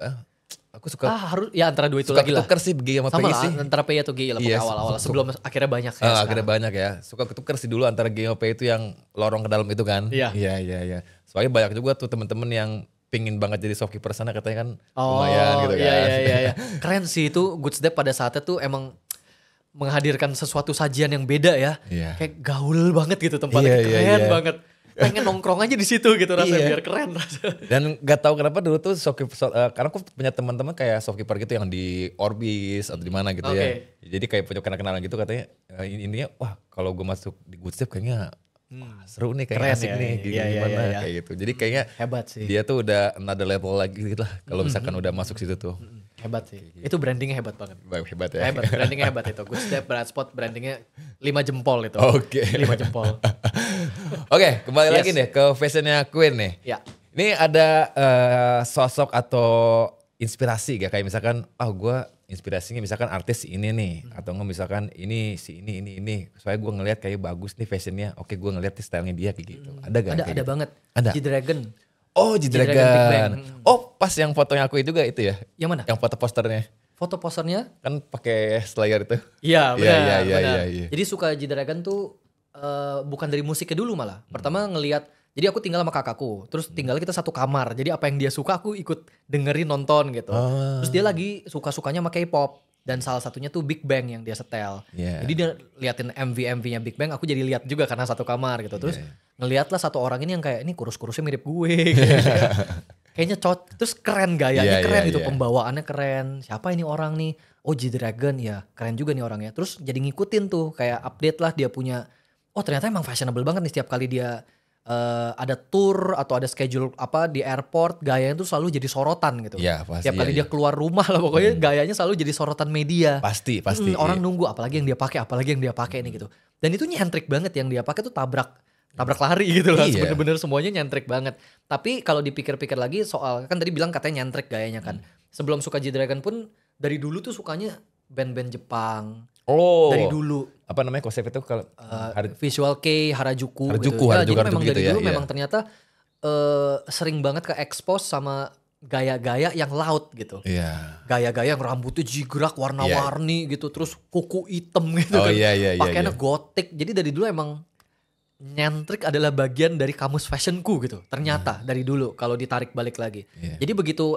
Aku suka Harus ya antara dua itu suka lagi lah. ketuker sih GI sama Sama PI lah, sih. antara PI atau GI lah Iya, pokoknya awal-awal. Sebelum akhirnya banyak ya Akhirnya banyak ya. Suka ketuker sih dulu antara GI sama PI itu yang lorong ke dalam itu kan. Iya. Iya. Soalnya banyak juga tuh temen-temen yang pingin banget jadi shopkeeper sana katanya kan lumayan gitu kan. Iya. Keren sih itu Goods Dep pada saatnya tuh emang menghadirkan sesuatu sajian yang beda ya. Iya. Kayak gaul banget gitu tempatnya, keren Iya. banget. Pengen nongkrong aja di situ gitu rasanya Iya. biar keren rasanya. Dan gak tahu kenapa dulu tuh karena aku punya teman-teman kayak shopkeeper gitu yang di Orbis atau di mana gitu ya. Jadi kayak punya kenalan gitu katanya intinya wah kalau gue masuk di Goods Dep kayaknya wah, seru nih kayak Keren asik ya, nih iya, gimana iya. kayak gitu. Jadi kayaknya Hebat sih. dia tuh udah another level lagi gitu lah kalau misalkan udah masuk situ tuh. Hebat sih. Itu brandingnya hebat banget. Hebat ya. Hebat, brandingnya hebat itu. Goods Dep, Brandspot, brandingnya 5 jempol itu. Oke. 5 jempol. Oke, kembali Yes. lagi nih ke fashionnya Queen nih. Ya. Ini ada sosok atau inspirasi gak? Kayak misalkan, gue inspirasinya misalkan artis ini nih. Atau nggak misalkan ini si ini. Soalnya gue ngelihat kayak bagus nih fashionnya. Oke gue ngeliat nih stylenya dia kayak gitu. Ada gak? Ada kayak gitu? banget. Ada? G-Dragon. Oh, G-Dragon Big G-Dragon. Bang. Oh, pas yang fotonya aku itu juga itu ya. Yang mana? Yang foto posternya. Foto posternya? Kan pakai Slayer itu. Iya, benar. Benar. Iya. Jadi suka G-Dragon tuh bukan dari musiknya dulu malah. Pertama ngelihat, jadi aku tinggal sama kakakku, terus tinggal kita satu kamar. Jadi apa yang dia suka aku ikut dengerin, nonton gitu. Terus dia lagi suka-sukanya sama K-pop. Dan salah satunya tuh Big Bang yang dia setel. Yeah. Jadi dia liatin MV-MV-nya Big Bang, aku jadi lihat juga karena satu kamar gitu. Terus ngeliatlah satu orang ini yang kayak, ini kurus-kurusnya mirip gue. Kayaknya terus keren gayanya, keren gitu, pembawaannya keren. Siapa ini orang nih? Oh, G-Dragon ya, keren juga nih orangnya. Terus jadi ngikutin tuh, kayak update lah dia punya. Oh, ternyata emang fashionable banget nih setiap kali dia ada tour atau ada schedule apa di airport, gayanya tuh selalu jadi sorotan gitu. Iya, pasti. Tiap kali dia keluar rumah lah pokoknya gayanya selalu jadi sorotan media. Pasti. Orang nunggu apalagi yang dia pakai nih gitu. Dan itu nyentrik banget, yang dia pakai tuh tabrak lari gitu lah. Bener-bener semuanya nyentrik banget. Tapi kalau dipikir-pikir lagi soal, kan tadi bilang katanya nyentrik gayanya kan. Sebelum suka G-Dragon pun dari dulu tuh sukanya band-band Jepang. Oh. Dari dulu. Apa namanya konsep itu kalau Visual Kei, Harajuku gitu. Harajuku Jadi memang gitu dari ya, dulu iya. memang ternyata sering banget ke expose sama gaya-gaya yang loud gitu. Iya. Gaya-gaya yang rambutnya jigrak warna-warni gitu, terus kuku hitam gitu Oh, kan. iya. Pakaiannya gotik. Jadi dari dulu emang nyentrik adalah bagian dari kamus fashionku gitu. Ternyata dari dulu kalau ditarik balik lagi. Jadi begitu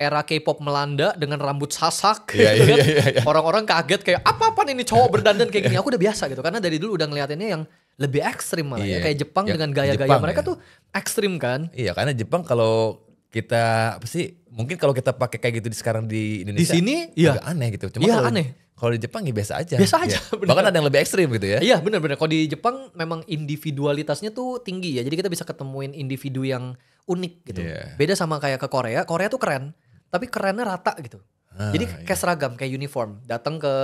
era K-pop melanda dengan rambut sasak gitu kan. Orang-orang kaget kayak apa-apaan ini cowok berdandan kayak gini. Aku udah biasa gitu karena dari dulu udah ngeliatinnya yang lebih ekstrim malah ya. Kayak Jepang dengan gaya-gaya Jepang, mereka tuh ekstrim kan. Iya, karena Jepang kalau kita apa sih? Mungkin kalau kita pakai kayak gitu sekarang di Indonesia. Di sini iya agak aneh gitu. Cuma iya, kalau aneh. Kalau di Jepang ya biasa aja. Biasa aja. Ya. Bahkan ada yang lebih ekstrim gitu ya. Iya benar-benar. Kalau di Jepang memang individualitasnya tuh tinggi ya. Jadi kita bisa ketemuin individu yang unik gitu. Beda sama kayak ke Korea. Korea tuh keren. Tapi kerennya rata gitu. Jadi kayak seragam, kayak uniform. Datang ke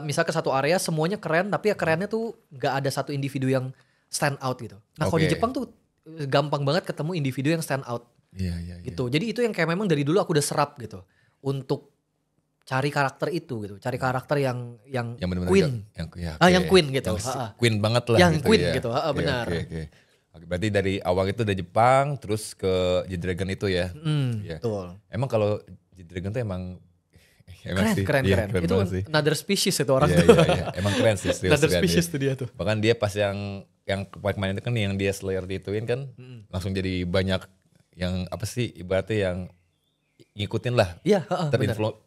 misal ke satu area semuanya keren. Tapi ya kerennya tuh gak ada satu individu yang stand out gitu. Nah kalau di Jepang tuh gampang banget ketemu individu yang stand out. Iya. Gitu. Jadi itu yang kayak memang dari dulu aku udah serap gitu. Untuk cari karakter itu gitu. Cari karakter yang bener-bener queen. Yang queen gitu. Queen banget lah yang gitu queen ya. gitu. Benar. Oke, berarti dari awal itu udah Jepang terus ke G-Dragon itu ya. Betul. Emang kalau G-Dragon tuh emang keren. Itu another species itu orang tuh. Iya. Emang keren sih. Another species tuh dia tuh. Bahkan dia pas yang kemarin itu kan yang dia Slayer dituin kan langsung jadi banyak yang apa sih ibaratnya yang ngikutin lah. Iya,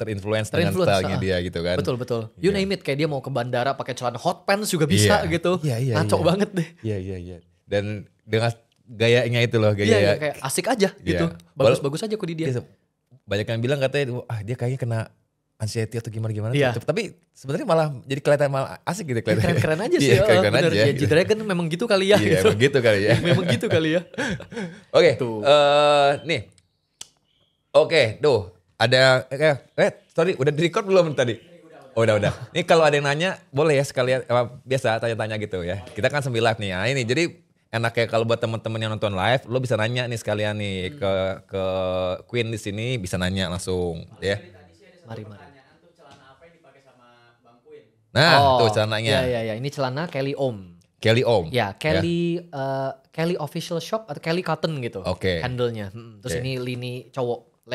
terinfluence dengan stylenya dia gitu kan. Betul. You name it, kayak dia mau ke bandara pakai celana hot pants juga bisa gitu. Ngaco banget deh. Iya. Dan dengan gayanya itu loh, Iya, kayak asik aja gitu. Bagus-bagus aja kok di dia. Banyak yang bilang katanya dia kayaknya kena anxiety atau gimana. Iya. Tapi sebenarnya malah jadi kelihatan malah asik gitu kelihatan. Keren aja sih. Keren aja. Ya, G-Dragon memang gitu kali ya. Iya, gitu. emang gitu kali ya. Memang gitu kali ya. Oke, nih. Oke, tuh ada sorry udah di-record belum tadi? Udah. Nih kalau ada yang nanya boleh ya sekalian biasa tanya-tanya gitu ya. Kita kan sambil live nih. Nah ini jadi enaknya kalau buat teman-teman yang nonton live, lo bisa nanya nih sekalian nih ke Queen di sini bisa nanya langsung ya. Mari. Nah, tuh celananya. Iya, ini celana Kelly Om. Ya, Kelly Official Shop atau Kelly Cotton gitu. Oke. Handle-nya. Terus ini lini cowok.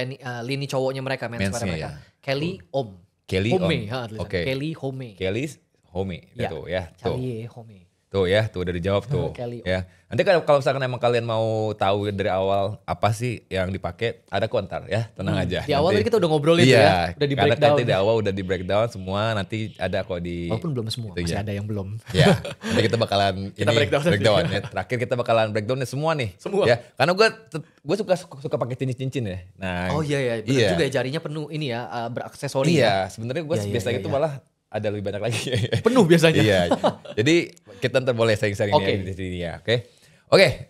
Lini cowoknya mereka, menswear mereka. Kelly Om. Kelly Home. Om. Oke. Kelly Home. Kelly Home. Itu ya. Kelly Home. Tuh ya, tuh udah dijawab tuh. Kelly Om. Ya. Nanti kalau misalkan emang kalian mau tahu dari awal apa sih yang dipakai, ada kontar ya, tenang aja. Di awal tadi kita udah ngobrolin ya, udah di breakdown. Karena di awal udah di breakdown semua, nanti ada kok di. Walaupun belum semua, masih ada yang belum. Ya, nanti kita bakalan breakdown ya. Terakhir kita bakalan breakdownnya semua nih. Semua. Ya, karena gue suka pakai cincin ya. Nah, iya, benar juga ya, jarinya penuh ini ya, beraksesori. Iya, sebenarnya gue biasa gitu malah ada lebih banyak lagi. Penuh biasanya. Iya. Jadi kita ntar boleh sharing-sharing di sini ya. Oke,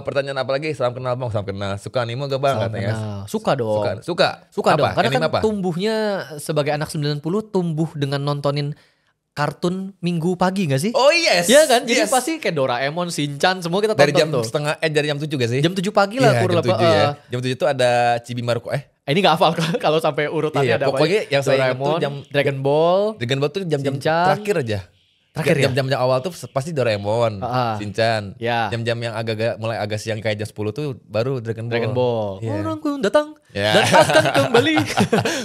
pertanyaan apa lagi? Salam kenal Bang, salam kenal. Suka anime gak Bang katanya? Suka dong. Suka dong. Karena anime kan tumbuhnya sebagai anak 90 tumbuh dengan nontonin kartun minggu pagi gak sih? Oh yes. Iya kan? Jadi pasti kayak Doraemon, Shinchan semua kita tonton dari jam 7 gak sih? Jam 7 pagi lah jam 7 ya. Jam 7 tuh ada Chibi Maruko ini gak hafal kalau sampai urutannya ada pokoknya yang saya ingat tuh Dragon Ball tuh jam-jam terakhir aja. Terakhir ya? Jam-jam awal tuh pasti Doraemon, Ah. Shinchan. Ya. Jam-jam yang mulai agak siang kayak jam 10 tuh baru Dragon Ball. Dragon Ball. Iya. Orangku datang Ya. dan akan kembali.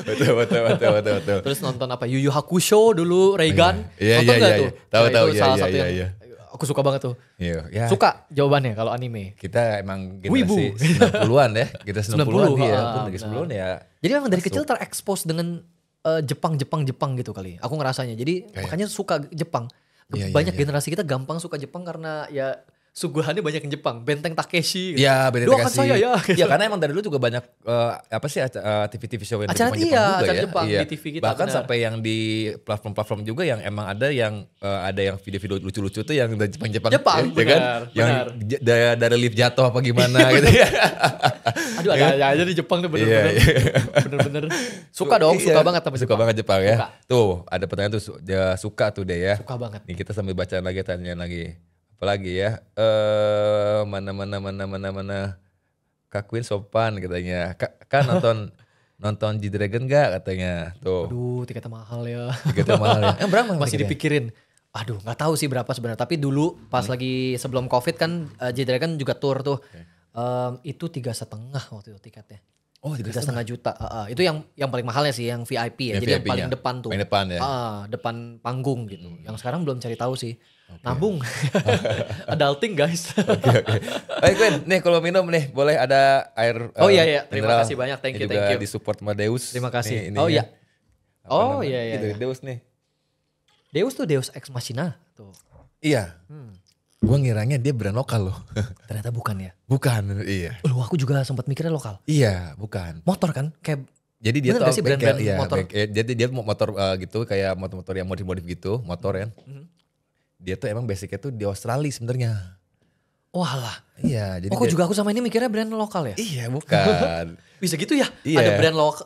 betul. Terus nonton apa Yu Yu Hakusho dulu, Reigan. Iya, Nonton iya, nggak iya, tuh? iya. Tahu, Nah, tahu, itu iya, salah iya, satu iya, yang iya. aku suka banget tuh. Iya, ya. Suka jawabannya kalau anime. Kita emang Wibu. generasi 90-an ya. Kita 90-an 90, ya. ah, Dari 90-an ya. Jadi memang dari kecil terekspos dengan Jepang gitu kali. Aku ngerasanya. Jadi makanya suka Jepang. Iya, Banyak iya. generasi kita gampang suka Jepang karena ya suguhannya banyak yang Jepang. Benteng Takeshi. Gitu. Iya, bener Doakan saya ya. Iya, karena emang dari dulu juga banyak TV-TV show yang Acara Jepang iya, juga acara ya. Jepang Iya. di TV kita, Bahkan benar. sampai yang di platform-platform juga yang emang ada yang video-video lucu-lucu tuh yang dari Jepang-Jepang. Jepang, ya kan? benar, Yang benar. dari lift jatuh apa gimana gitu ya. Aduh ada aja di Jepang tuh bener-bener. Iya, Bener-bener. Suka dong, suka banget sama Suka Jepang. banget Jepang ya. Suka. Tuh, ada pertanyaan tuh dia suka tuh deh ya. Suka banget. Nih kita sambil bacaan lagi, tanya lagi. Apalagi ya? Mana. Kak Queen sopan katanya. Kak nonton G-Dragon gak katanya. Tuh. Aduh tiketnya mahal ya. Tiketnya mahal ya. Berapa Masih tiketnya? dipikirin. Aduh nggak tahu sih berapa sebenarnya. Tapi dulu pas lagi sebelum COVID kan J-Dragon juga tour tuh. Itu 3,5 waktu itu tiketnya. Oh, 3,5 juta. Itu yang paling mahalnya sih, yang VIP ya. Yang Jadi yang VIP-nya. paling depan tuh. Paling depan ya. Depan panggung gitu. Yang sekarang belum cari tahu sih. Nabung. Adulting guys. Oke. Queen, nih kalau minum nih boleh ada air. Oh iya. Terima mineral. kasih banyak. Thank Ini you. juga disupport sama Deus. Terima kasih. Nih, Oh ininya. iya. Oh namanya? iya. Gitu, Deus nih. Deus tuh Deus Ex Machina tuh. Iya. Gua ngiranya dia brand lokal loh. Ternyata bukan ya. Bukan, iya. Loh aku juga sempat mikirnya lokal. Iya, bukan. Motor kan kayak Jadi dia bener tuh gak sih brand-brand bengkel, iya, motor? jadi dia motor gitu kayak motor-motor yang modif-modif gitu, motor kan. Dia tuh emang basicnya tuh di Australia sebenarnya. Walah. Iya, jadi Kok juga aku sama ini mikirnya brand lokal ya? Iya, bukan. Bisa gitu ya? Iya. Ada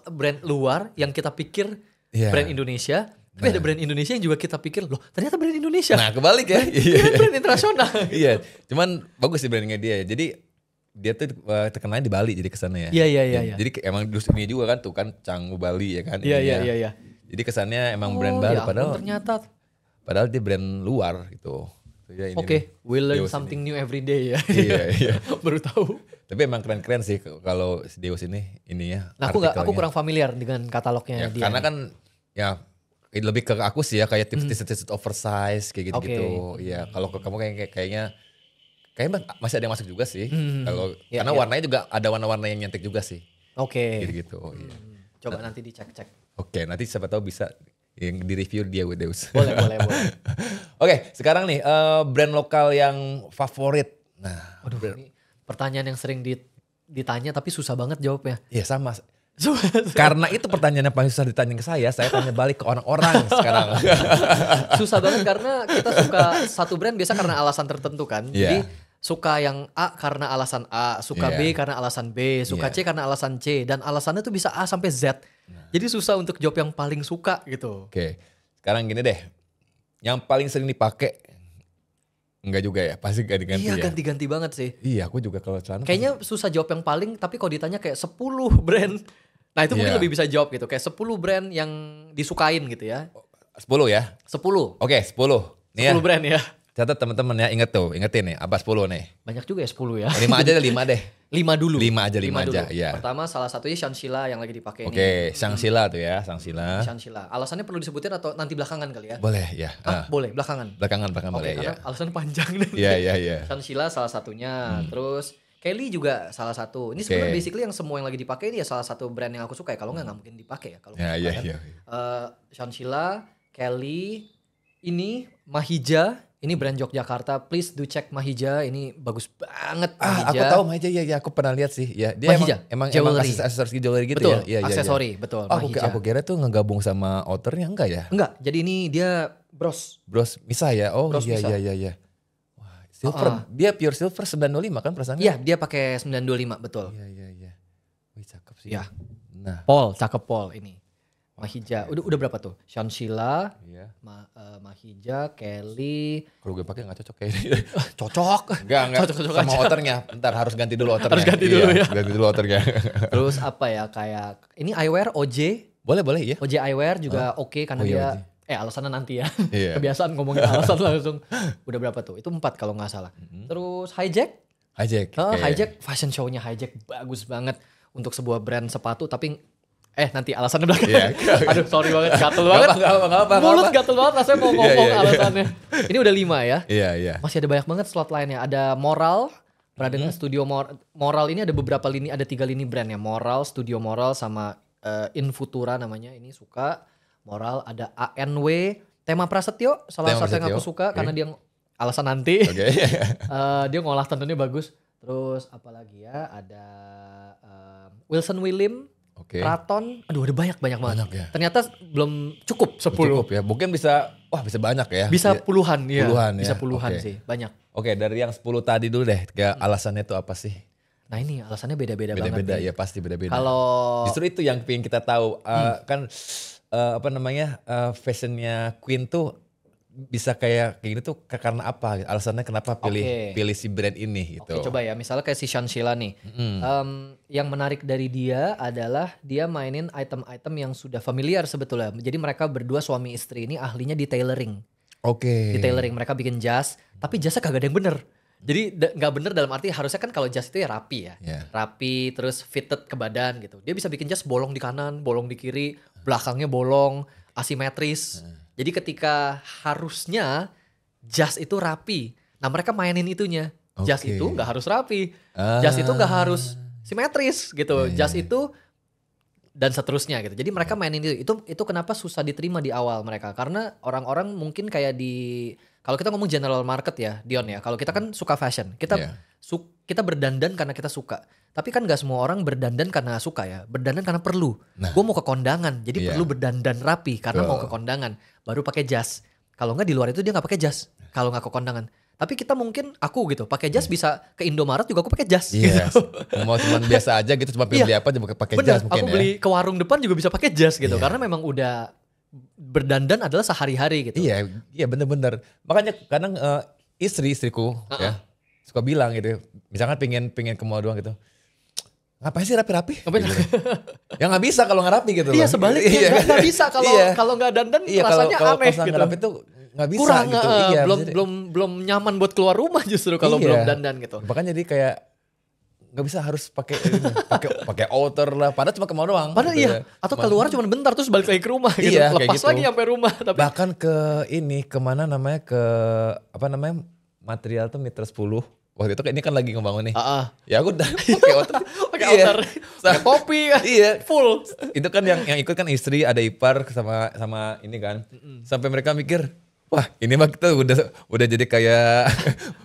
brand luar yang kita pikir Iya. brand Indonesia, tapi ada brand Indonesia yang juga kita pikir loh ternyata brand Indonesia. Nah, kebalik ya. Kan brand internasional. Iya, cuman bagus sih brandingnya dia. Jadi dia tuh terkenalnya di Bali jadi kesannya ya. Iya. Jadi emang ini juga kan tuh kan Canggu Bali ya kan. ininya. Iya. Jadi kesannya emang brand Oh, Bali ya ampun, padahal dia brand luar gitu. Ya, ini Oke, nih. we learn Deus something new every day ya. Iya. Baru tahu. Tapi emang keren-keren sih kalau si Deus ini ininya. Nah, aku artikelnya. kurang familiar dengan katalognya Ya, dia. karena kan ya lebih ke aku sih ya kayak tips-tips oversize kayak gitu-gitu. Iya, kalau ke kamu kayaknya masih ada yang masuk juga sih. Kalau Ya, karena ya. warnanya juga ada warna-warna yang nyentik juga sih. Oke. Gitu-gitu. Iya. Coba nanti dicek-cek. Oke, nanti siapa tahu bisa yang di review dia with Deus. Boleh. Oke, sekarang nih brand lokal yang favorit. Nah, Aduh, ini pertanyaan yang sering ditanya tapi susah banget jawabnya. iya sama. Karena itu pertanyaan yang paling susah ditanya ke saya tanya balik ke orang-orang sekarang. Susah banget karena kita suka satu brand biasa karena alasan tertentu kan. Iya. Jadi suka yang A karena alasan A, suka Iya. B karena alasan B, suka Iya. C karena alasan C. Dan alasannya tuh bisa A sampai Z. Jadi susah untuk jawab yang paling suka gitu. Oke, sekarang gini deh. Yang paling sering dipakai enggak juga ya, pasti ganti-ganti Iya ya. ganti-ganti banget sih. Iya, aku juga kalau celana. Kayaknya susah jawab yang paling tapi kalau ditanya kayak 10 brand. Nah itu mungkin Iya. lebih bisa jawab gitu. Kayak 10 brand yang disukain gitu ya. 10 ya. 10. Oke, 10. Nih 10 ya. brand ya. Catat teman-teman ya, ingetin nih, apa 10 nih. Banyak juga ya 10 ya. 5 aja deh, 5 deh. 5 dulu. 5 aja, 5 Lima aja, dulu. iya. Pertama salah satunya Shanshila yang lagi dipakai Oke, Sangsila tuh ya, Sangsila. Shanshila. Alasannya perlu disebutin atau nanti belakangan kali ya? Boleh ya. Boleh, belakangan. Belakangan Oke, boleh karena ya. alasannya panjang nih. Iya. Shanshila salah satunya. Terus Kelly juga salah satu. Ini sebenarnya basically yang semua yang lagi dipakai ini ya salah satu brand yang aku suka ya. Kalau nggak mungkin dipakai ya. Kalau Ya, nggak suka iya. kan. Shanshila, Kelly, ini Mahija. Ini brand Yogyakarta. Please do check Mahija. Ini bagus banget Mahija. Aku tahu Mahija, ya aku pernah lihat sih. Ya, dia Mahija, emang jewelry. aksesoris jewelry gitu Betul, ya. Iya. aksesori, betul. Oh, Mahija. aku kira tuh ngegabung sama outernya enggak ya? Enggak, jadi ini dia bros. Bros Misa ya. Oh Bros iya Misa. iya. Wah, silver. Dia pure silver 925 kan perasaannya? Iya, dia pakai 925 betul. Iya. Wih, cakep sih. Iya. Nah, Paul, cakep Paul ini. Mahija. Udah berapa tuh? Shanshila, iya. Mahija, Kelly. Kalau gue pakai enggak cocok kayaknya. Cocok. Enggak. Cocok Sama outernya. Bentar harus ganti dulu outernya. Harus ganti dulu ya. Ganti dulu outernya. Terus apa ya kayak ini eyewear OJ. boleh ya. OJ eyewear juga oke karena Oh iya, dia OJ. alasannya nanti ya. Iya. Kebiasaan ngomongin alasan langsung. Udah berapa tuh? Itu 4 kalau nggak salah. Terus Hijack. Hijack. Hijack, fashion show-nya Hijack bagus banget untuk sebuah brand sepatu. Tapi nanti alasannya belakang. Iya. Aduh sorry banget, gatel banget. Gak apa. Mulut gatel banget rasanya mau ngomong Iya. alasannya. Ini udah 5 ya. Iya. Masih ada banyak banget slot lainnya. Ada Moral. Pernah dengar Studio Moral ini ada beberapa lini, ada 3 lini brandnya. Moral, Studio Moral sama Infutura namanya. Ini suka. Moral, ada ANW. Tema Prasetyo, salah Tema satu yang Prasetyo, aku suka oke. karena dia alasan nanti. Oke. Dia ngolah tentunya bagus. Terus apa lagi ya? Ada Wilson William, Oke. Kraton. Aduh ada banyak banget. Banyak ya. Ternyata belum cukup 10. Cukup ya. Mungkin bisa banyak ya. Bisa puluhan ya. Puluhan ya, Bisa puluhan oke. sih, banyak. Oke, dari yang 10 tadi dulu deh. Kayak alasannya tuh apa sih? Nah ini alasannya beda-beda banget. Beda-beda nih. ya, pasti beda-beda. Kalau Justru itu yang pengen kita tahu. Kan fashionnya Queen tuh bisa kayak gini tuh karena apa? Alasannya kenapa pilih si brand ini gitu. Oke, coba ya, misalnya kayak si Shanshila nih. Yang menarik dari dia adalah dia mainin item-item yang sudah familiar sebetulnya. Jadi mereka berdua suami istri ini ahlinya di tailoring. Oke. Di tailoring mereka bikin jas, tapi jasnya kagak ada yang bener. Jadi nggak bener dalam arti harusnya kan kalau jas itu ya rapi ya. Yeah. Rapi terus fitted ke badan gitu. Dia bisa bikin jas bolong di kanan, bolong di kiri, belakangnya bolong, asimetris. Jadi ketika harusnya jas itu rapi. Nah mereka mainin itunya. Jas Oke. itu nggak harus rapi. Jas itu nggak harus simetris gitu. Jas itu dan seterusnya gitu. Jadi mereka mainin itu kenapa susah diterima di awal mereka. Karena orang-orang mungkin kayak kalau kita ngomong general market ya, Dion ya. Kalau kita kan suka fashion, kita berdandan karena kita suka. Tapi kan gak semua orang berdandan karena suka ya. Berdandan karena perlu. Gue mau ke kondangan, jadi perlu berdandan rapi karena mau ke kondangan. Baru pakai jas. Kalau nggak di luar itu dia nggak pakai jas. Kalau nggak ke kondangan. Tapi kita mungkin aku gitu pakai jas bisa ke Indomaret juga aku pakai jas. Yes. Gitu. Mau cuman biasa aja gitu, cuma pengen beli apa juga pakai Bener, jas mungkin aku ya. beli ke warung depan juga bisa pakai jas gitu. Karena memang udah berdandan adalah sehari-hari gitu. Iya bener-bener. Makanya kadang istriku ya suka bilang gitu. Misalkan pengen ke mall doang gitu. Ngapain sih rapi-rapi? Gitu. Ya nggak bisa kalau nggak rapi gitu loh. Iya sebaliknya nggak bisa kalau nggak dandan rasanya kalau aneh kalau gitu. rapi tuh nggak bisa Kurang, gitu. belum nyaman buat keluar rumah justru kalau belum dandan gitu. Bahkan jadi kayak nggak bisa harus pakai outer lah. Padahal cuma ke mall doang. Padahal gitu iya. Atau keluar cuma bentar terus balik lagi ke rumah gitu. Iya, Lepas kayak gitu. lagi nyampe rumah. Tapi Bahkan ke kemana namanya material tuh meter 10. Waktu itu ini kan lagi ngebangun nih. Ya aku udah pakai outer. pakai outer, pakai topi kan. Iya. Full. Itu kan yang ikut kan istri, ada ipar sama ini kan. Sampai mereka mikir, wah ini mah kita udah jadi kayak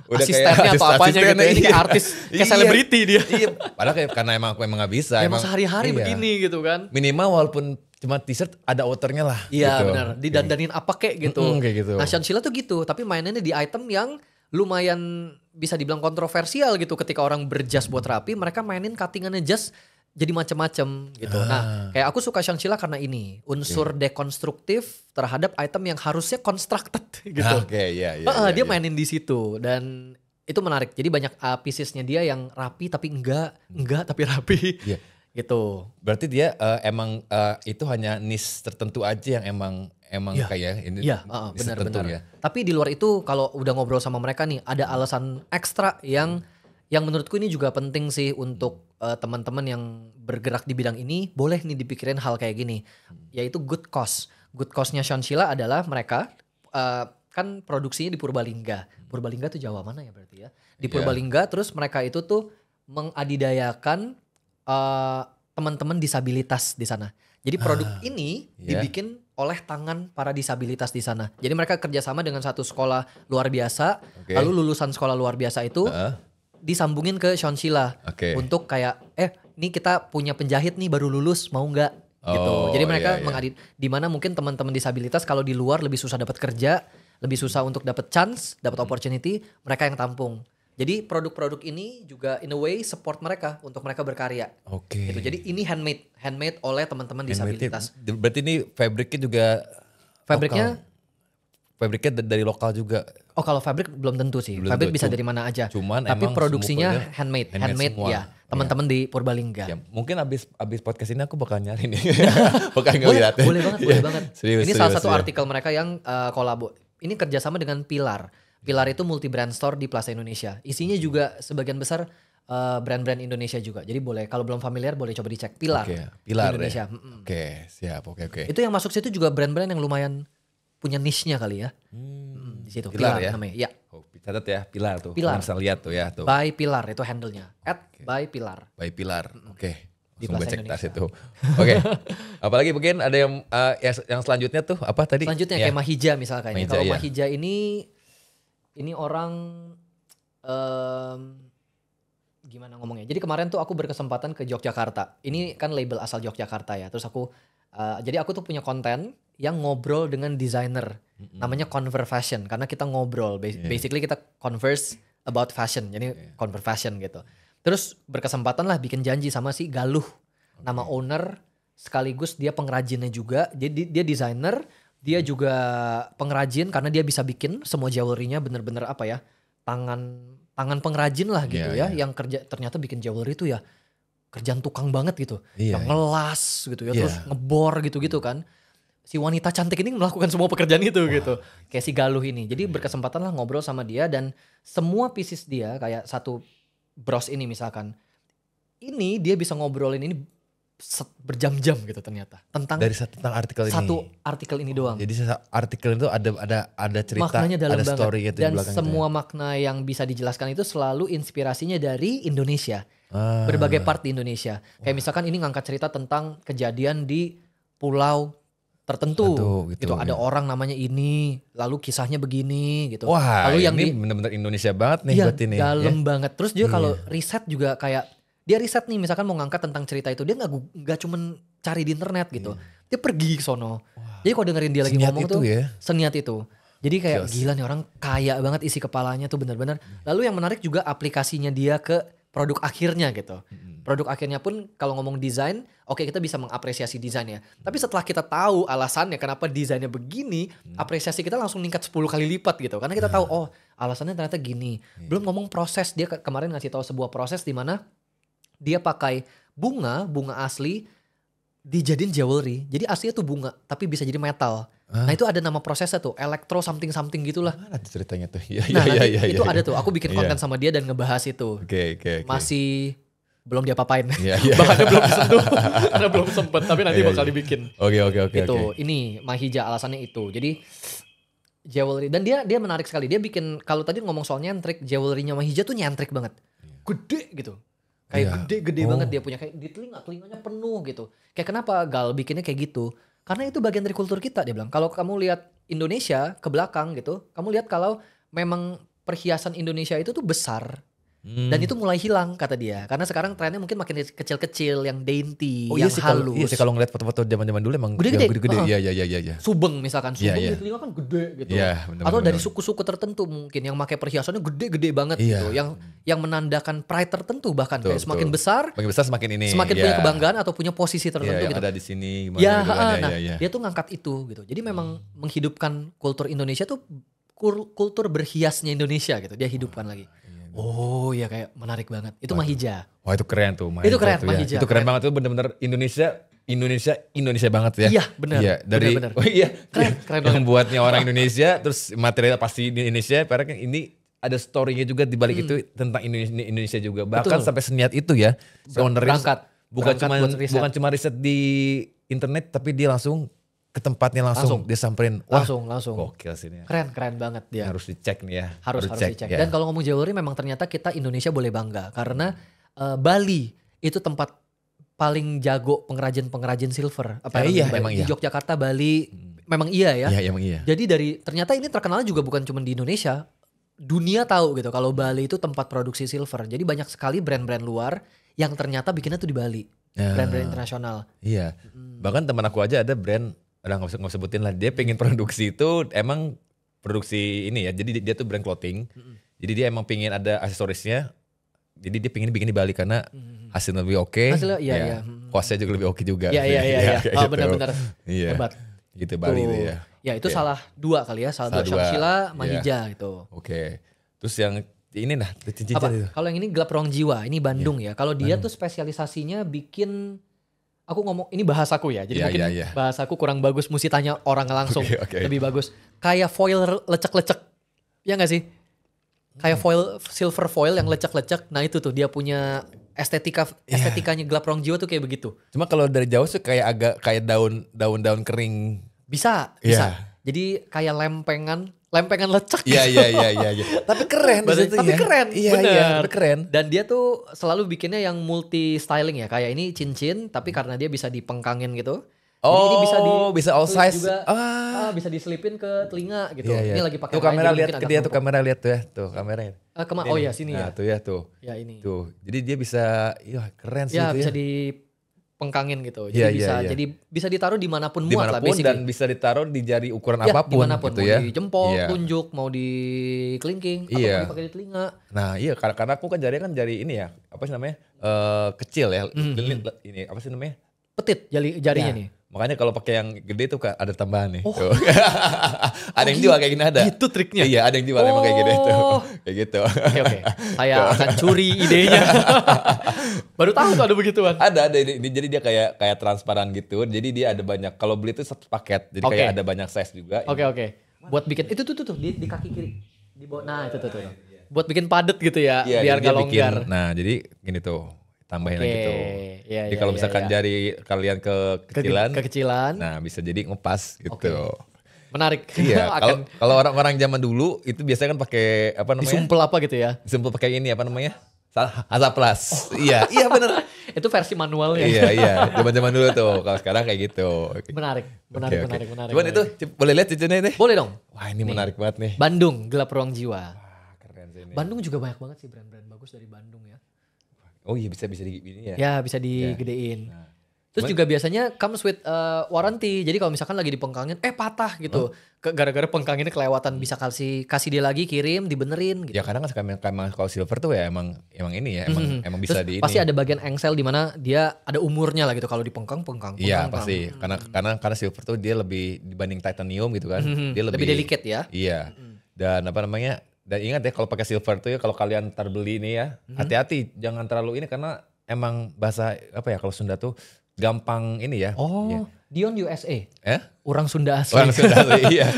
udah asistennya atau apanya gitu. Ini kayak artis, kayak selebriti dia. Iya. Padahal karena emang aku emang nggak bisa. Emang sehari-hari begini gitu kan. Minimal walaupun cuma t-shirt ada outernya lah. Iya gitu. benar. Didandanin apa kek gitu. Kayak gitu. Nah Shanshila tuh gitu. Tapi mainannya di item yang lumayan bisa dibilang kontroversial gitu. Ketika orang berjas buat rapi, mereka mainin cuttingannya jas jadi macam-macam gitu. Nah, kayak aku suka Shanshila karena ini unsur dekonstruktif terhadap item yang harusnya constructed gitu. Oke, iya. Dia mainin di situ dan itu menarik. Jadi banyak piecesnya dia yang rapi tapi enggak tapi rapi. Iya. Gitu. Berarti dia emang itu hanya niche tertentu aja yang emang kayak ini. Iya, niche benar. tertentu ya. Tapi di luar itu kalau udah ngobrol sama mereka nih ada alasan ekstra yang menurutku ini juga penting sih untuk teman-teman yang bergerak di bidang ini boleh nih dipikirin hal kayak gini, yaitu good cost. Good costnya Shanshila adalah mereka kan produksinya di Purbalingga. Purbalingga tuh Jawa mana ya berarti ya? Di Purbalingga terus mereka itu tuh mengadidayakan teman-teman disabilitas di sana. Jadi produk ini dibikin oleh tangan para disabilitas di sana. Jadi mereka kerjasama dengan satu sekolah luar biasa, lalu lulusan sekolah luar biasa itu disambungin ke Shanshila untuk kayak ini kita punya penjahit nih baru lulus mau nggak gitu. Jadi mereka di mana mungkin teman-teman disabilitas kalau di luar lebih susah dapat kerja, lebih susah untuk dapat chance, dapat opportunity, mereka yang tampung. Jadi produk-produk ini juga in a way support mereka untuk mereka berkarya. Gitu. Jadi ini handmade oleh teman-teman disabilitas. Berarti ini fabriknya juga Fabriknya fabriknya dari lokal juga. Oh kalau fabric belum tentu sih. Belum Fabric tentu. bisa dari mana aja. Cuman tapi emang produksinya semua handmade semua. ya. Teman-teman di Purbalingga. Ya, mungkin abis podcast ini aku bakal nyari nih. bakal Boleh, ngeliat. boleh banget, boleh banget. Ini salah satu ya. artikel mereka yang kolabo. Ini kerjasama dengan Pilar. Pilar itu multi brand store di Plaza Indonesia. Isinya juga sebagian besar brand-brand Indonesia juga. Jadi boleh kalau belum familiar boleh coba dicek Pilar. Pilar Indonesia. Ya. Oke, siap. Oke. Itu yang masuk situ juga brand-brand yang lumayan punya niche-nya kali ya. Di situ Pilar ya? namanya. Ya. Oh, catat ya, Pilar tuh. Pilar. Kalian bisa lihat tuh ya tuh. By Pilar itu handle-nya. @by Pilar. By Pilar. Oke. Di Langsung gue Plaza cek tas Indonesia. itu. Oke. Apalagi mungkin ada yang selanjutnya tuh apa tadi? Selanjutnya Ya. kayak Mahija misalkan. Mahija, Kalau ya. Mahija ini orang gimana ngomongnya. Jadi kemarin tuh aku berkesempatan ke Yogyakarta. Ini kan label asal Yogyakarta ya. Terus jadi aku tuh punya konten yang ngobrol dengan desainer. Namanya Converse Fashion karena kita ngobrol. Basically kita converse about fashion. Jadi Converse Fashion gitu. Terus berkesempatan lah bikin janji sama si Galuh. Nama owner sekaligus dia pengrajinnya juga. Jadi dia desainer, dia juga pengrajin karena dia bisa bikin semua jewelry-nya bener-bener apa ya, tangan pengrajin lah gitu ya. Yang kerja ternyata bikin jewelry itu ya kerjaan tukang banget gitu. Yang ngelas gitu ya, terus ngebor gitu-gitu kan. Si wanita cantik ini melakukan semua pekerjaan itu gitu. Kayak si Galuh ini. Jadi berkesempatan lah ngobrol sama dia dan semua pieces dia kayak satu bros ini misalkan. Ini dia bisa ngobrolin ini berjam-jam gitu ternyata. Tentang artikel ini. Satu artikel ini doang. Jadi artikel itu ada cerita, maknanya dalam ada banget. story gitu Dan di belakang semua itu. makna yang bisa dijelaskan itu selalu inspirasinya dari Indonesia. Berbagai part di Indonesia. Kayak misalkan ini ngangkat cerita tentang kejadian di pulau tertentu gitu. Ada orang namanya ini, lalu kisahnya begini gitu. Wah, lalu yang ini benar-benar Indonesia banget nih buat ini. Dalam banget. Terus dia kalau riset juga kayak dia riset nih misalkan mau ngangkat tentang cerita itu, dia nggak cuman cari di internet gitu. Dia pergi ke sono. Jadi kalau dengerin dia lagi ngomong tuh seniat itu. Jadi kayak gila nih orang kaya banget isi kepalanya tuh benar-benar. Lalu yang menarik juga aplikasinya dia ke produk akhirnya gitu. Produk akhirnya pun kalau ngomong desain, oke kita bisa mengapresiasi desainnya. Tapi setelah kita tahu alasannya kenapa desainnya begini, apresiasi kita langsung meningkat 10 kali lipat gitu. Karena kita tahu oh alasannya ternyata gini. Belum ngomong proses, dia kemarin ngasih tahu sebuah proses di mana dia pakai bunga asli dijadiin jewelry. Jadi aslinya tuh bunga tapi bisa jadi metal. Nah itu ada nama prosesnya tuh, elektro something gitulah. Mana tuh ceritanya tuh? Itu ada tuh, aku bikin konten sama dia dan ngebahas itu. Oke. Masih belum diapa-apain. Iya. Bahannya belum disentuh karena belum sempet, tapi nanti bakal dibikin. Oke. Itu, ini Mahija alasannya itu. Jadi jewelry dan dia menarik sekali. Dia bikin kalau tadi ngomong soal nyentrik, jewelry-nya Mahija tuh nyentrik banget. Gede gitu. Kayak gede banget dia punya, kayak di telinganya penuh gitu. Kayak kenapa Gal bikinnya kayak gitu? Karena itu bagian dari kultur kita, dia bilang. Kalau kamu lihat Indonesia ke belakang gitu, kamu lihat kalau memang perhiasan Indonesia itu tuh besar. Dan itu mulai hilang kata dia. Karena sekarang trennya mungkin makin kecil-kecil, yang dainty, yang halus. Iya sih kalau ngeliat foto-foto zaman-zaman dulu emang gede-gede. Iya. Subeng misalkan, di telinga kan gede gitu. Atau dari suku-suku tertentu mungkin yang pakai perhiasannya gede-gede banget gitu. Yang menandakan pride tertentu bahkan kayak semakin besar semakin punya kebanggaan atau punya posisi tertentu gitu. Ada di sini Dia tuh ngangkat itu gitu. Jadi memang menghidupkan kultur Indonesia tuh kultur berhiasnya Indonesia gitu. Dia hidupkan lagi. Oh iya kayak menarik banget. Itu Mahija. Wah itu keren tuh. Itu keren Mahija. Itu keren banget tuh bener-bener Indonesia banget ya. Iya benar. Iya dari bener. Keren banget. Yang buatnya orang Indonesia terus material pasti di Indonesia. Padahal kan ini ada story-nya juga di balik itu tentang Indonesia juga. Bahkan sampai seniat itu ya. Berangkat Bukan cuma riset di internet tapi dia langsung ke tempatnya langsung dia samperin. Langsung. Gokil sih ini. Keren banget dia. Harus dicek nih ya. Harus dicek. Dan kalau ngomong jewelry memang ternyata kita Indonesia boleh bangga karena Bali itu tempat paling jago pengrajin silver. Emang di Yogyakarta, Bali memang iya ya. Iya, emang iya. Jadi ternyata ini terkenal juga bukan cuma di Indonesia. Dunia tahu gitu kalau Bali itu tempat produksi silver. Jadi banyak sekali brand-brand luar yang ternyata bikinnya tuh di Bali. Brand-brand internasional. Iya. Bahkan teman aku aja ada brand, nggak usah sebutin lah, dia pengen produksi itu emang produksi ini ya, jadi dia tuh brand clothing, jadi dia emang pengen ada aksesorisnya, jadi dia pengen bikin di Bali karena hasilnya lebih oke, hasilnya iya. Kosnya juga lebih oke juga. Iya. Gitu. Benar-benar hebat. Gitu Bali itu ya. Ya itu Oke. salah dua kali ya, salah dua Salah dua, Shangri-La, iya. Manija gitu. Oke. Terus yang ini nah, cincin Apa? itu. Kalau yang ini Gelap Ruang Jiwa, ini Bandung Iya. ya. Kalau dia tuh spesialisasinya bikin, aku ngomong ini bahasaku ya. Jadi Iya, mungkin iya. bahasaku kurang bagus, mesti tanya orang langsung. Oke. Lebih bagus. Kayak foil lecek-lecek. Ya nggak sih? Kayak foil, silver foil yang lecek-lecek. Nah itu tuh dia punya estetikanya Gelap Ruang Jiwa tuh kayak begitu. Cuma kalau dari jauh sih kayak agak kayak daun kering. Bisa. Iya. Jadi kayak lempengan lecek. Iya. Tapi keren di situ Tapi ya. keren, Iya, bener. tapi keren. Dan dia tuh selalu bikinnya yang multi styling ya. Kayak ini cincin, tapi karena dia bisa dipengkangin gitu. Jadi ini bisa all slip size. juga, bisa diselipin ke telinga gitu. Iya. Ini lagi pakai tuh kamera wire, lihat mungkin ke agak dia tuh melompong. kamera lihat tuh ya. Tuh kameranya. Oh ya sini Nah, ya. tuh ya tuh. Ya ini. Tuh. Jadi dia bisa keren sih Ya itu bisa ya. dipengkangin gitu. Jadi Iya, bisa iya. jadi bisa ditaruh dimanapun muat lah Dimanapun basically. dan bisa ditaruh di jari ukuran Ya, apapun dimanapun, gitu mau ya. di jempol, Iya. tunjuk, mau di kelingking, atau Iya. mau dipakai di telinga. Nah iya karena aku kan jari ini ya apa sih namanya kecil ya ini apa sih namanya Petit jarinya Ya, nih. makanya kalau pakai yang gede tuh ada tambahan nih. Oh. Tuh. Ada yang jual kayak gini ada. Gitu triknya. Iya ada yang jual emang kayak gini tuh. Oh. Kayak gitu. Oke. Saya akan curi idenya. Baru tahu tuh ada begituan. Ada jadi dia kayak transparan gitu. Jadi dia ada banyak. Kalau beli itu satu paket. Jadi Oke. kayak ada banyak size juga. Oke. Buat bikin itu tuh di kaki kiri. Di bawah. Nah, itu tuh. Buat bikin padet gitu ya, Iya, biar dia gak longgar. Nah jadi gini tuh tambahin lagi tuh. Iya, Jadi kalau misalkan jari kalian kekecilan, kekecilan. nah bisa jadi ngepas gitu. Oke. Menarik. Iya, Akan kalau orang-orang zaman dulu itu biasanya kan pakai apa namanya? disumpel apa gitu ya. Disumpel pakai ini apa namanya? Hasaplas. Iya bener. Itu versi manualnya. Iya. Zaman-zaman dulu tuh. Kalau sekarang kayak gitu. Menarik. Oke. Menarik. Cuman itu boleh lihat cincinnya ini? Boleh dong. Wah, ini menarik banget nih. Bandung, Gelap Ruang Jiwa. Keren sih ini. Bandung juga banyak banget sih brand-brand bagus dari Bandung ya. Oh iya bisa di ini ya. Ya bisa digedein. Nah. Terus juga biasanya comes with warranty. Jadi kalau misalkan lagi dipengkangin, patah gitu. Gara-gara pengkanginnya kelewatan, bisa kasih dia lagi, kirim, dibenerin gitu. Ya kadang kan kalau silver tuh ya emang ini ya emang bisa Terus di ini. pasti ada bagian engsel di mana dia ada umurnya lah gitu. Kalau dipengkang. Iya pasti. Karena silver tuh dia lebih dibanding titanium gitu kan. Dia Lebih delicate ya. Iya. Dan apa namanya? Dan ingat ya kalau pakai silver tuh ya kalau kalian ntar beli ini ya, hati-hati jangan terlalu ini karena emang bahasa apa ya kalau Sunda tuh gampang ini ya. Oh, Iya. Dion USA. Orang Sunda asli. Sunda asli, iya.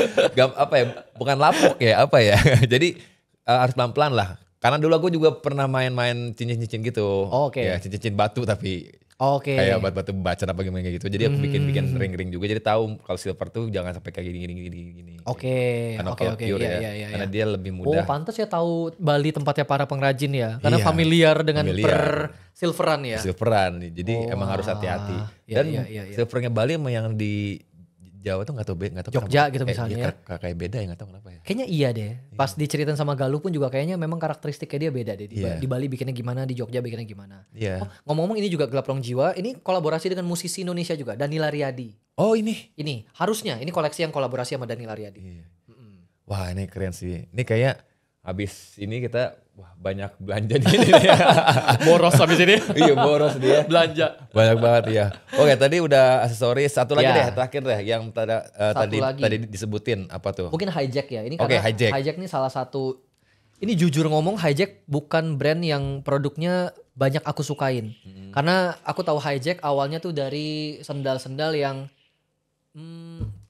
Apa ya? Bukan lapuk ya, apa ya? Jadi harus pelan-pelan lah. Karena dulu aku juga pernah main-main cincin-cincin gitu. Oh, oke. Ya, cincin batu tapi Oke. kayak batu bacan apa gimana kayak gitu. Jadi aku bikin ring-ring juga. Jadi tahu kalau silver tuh jangan sampai kayak gini. Oke. Karena kalau pure ya. Iya. Karena dia lebih Oh, mudah. pantas ya tahu Bali tempatnya para pengrajin ya. Karena Iya, familiar dengan familiar. silveran ya. Silveran. Jadi Oh, emang harus hati-hati. iya, Dan iya. silvernya Bali sama yang di Jawa tuh nggak tahu Jogja kenapa. gitu misalnya. Kayak beda ya nggak tahu kenapa ya. Kayaknya iya deh. Pas diceritain sama Galuh pun juga kayaknya memang karakteristiknya dia beda deh. Iya. Di Bali bikinnya gimana, di Jogja bikinnya gimana. Iya. Oh, ngomong-ngomong ini juga Gelap Ruang Jiwa. Ini kolaborasi dengan musisi Indonesia juga, Danila Riyadi. Oh ini. Ini harusnya ini koleksi yang kolaborasi sama Danila Riyadi. Iya. Wah ini keren sih. Ini kayak habis ini kita banyak belanja di sini. Boros habis ini. Iya boros dia. Belanja. Banyak banget ya. Oke tadi udah aksesoris. Satu lagi Ya. deh terakhir deh yang tadi lagi. disebutin apa tuh? Mungkin Hijack ya. Ini Oke, karena Hijack. Hijack ini salah satu. Ini jujur ngomong Hijack bukan brand yang produknya banyak aku sukain. Karena aku tahu Hijack awalnya tuh dari sendal-sendal yang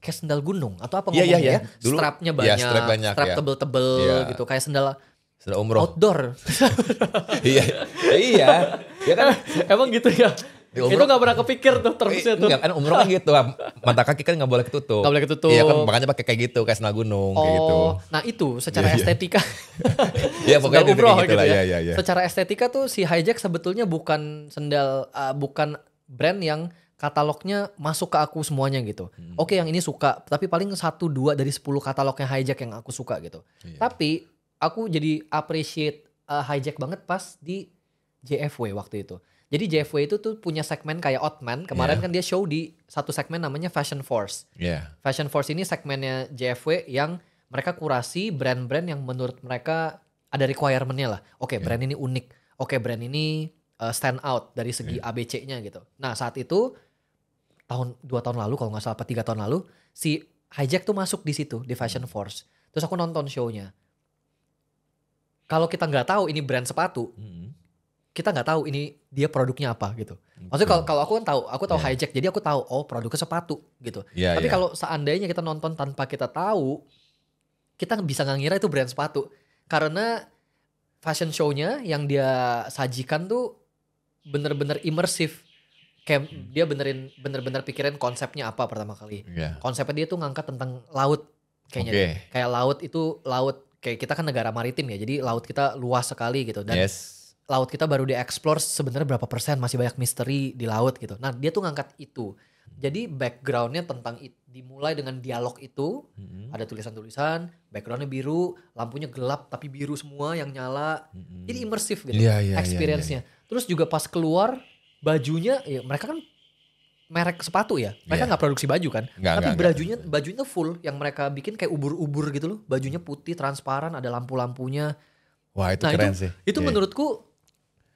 kayak sendal gunung atau apa Iya, ngomongnya iya. ya. Dulu- Strapnya iya, banyak, strap banyak, ya. tebel-tebel Iya. gitu. Kayak sendal Sudah umroh. outdoor. Iya. Iya. Ya kan. Emang gitu ya? Di umroh- Itu gak pernah kepikir tuh termsnya tuh. Enggak kan umroh kan gitu. Mata kaki kan nggak boleh ketutup. Nggak boleh ketutup. Iya kan makanya pakai kayak gitu kayak sendal gunung kayak gitu. Oh, nah itu secara Iya, iya. estetika. Iya pokoknya Sendal gitu, umroh kayak gitu lah. gitu ya. Iya. Secara estetika tuh si Hijack sebetulnya bukan bukan brand yang katalognya masuk ke aku semuanya gitu. Oke yang ini suka, tapi paling 1-2 dari 10 katalognya Hijack yang aku suka gitu. Iya. Tapi aku jadi appreciate Hijack banget pas di JFW waktu itu. Jadi JFW itu tuh punya segmen kayak Oddman. Kemarin Iya. kan dia show di satu segmen namanya Fashion Force. Iya. Fashion Force ini segmennya JFW yang mereka kurasi brand-brand yang menurut mereka ada requirement-nya lah. Oke, brand ini unik. Oke, brand ini stand out dari segi ABC-nya gitu. Nah, saat itu 2 tahun lalu kalau nggak salah, 3 tahun lalu, si Hijack tuh masuk di situ di Fashion Force. Terus aku nonton show-nya. Kalau kita nggak tahu ini brand sepatu, kita nggak tahu ini dia produknya apa gitu. Maksudnya kalau aku kan tahu, aku tahu Hijack, jadi aku tahu oh produknya sepatu gitu. Tapi kalau seandainya kita nonton tanpa kita tahu, kita bisa nggak ngira itu brand sepatu. Karena fashion show-nya yang dia sajikan tuh bener-bener imersif. Kayak dia bener-bener pikirin konsepnya apa pertama kali. Konsepnya dia tuh ngangkat tentang laut kayaknya. Kayak laut itu kayak kita kan negara maritim ya, jadi laut kita luas sekali gitu. Dan laut kita baru dieksplor sebenarnya berapa persen, masih banyak misteri di laut gitu. Nah dia tuh ngangkat itu. Jadi backgroundnya tentang dimulai dengan dialog itu, ada tulisan-tulisan, backgroundnya biru, lampunya gelap tapi biru semua yang nyala. Jadi imersif gitu experience-nya. Terus juga pas keluar bajunya, ya mereka kan merek sepatu ya, mereka nggak produksi baju kan, tapi bajunya full, yang mereka bikin kayak ubur-ubur gitu loh, bajunya putih transparan, ada lampu-lampunya. Wah itu keren sih. Itu menurutku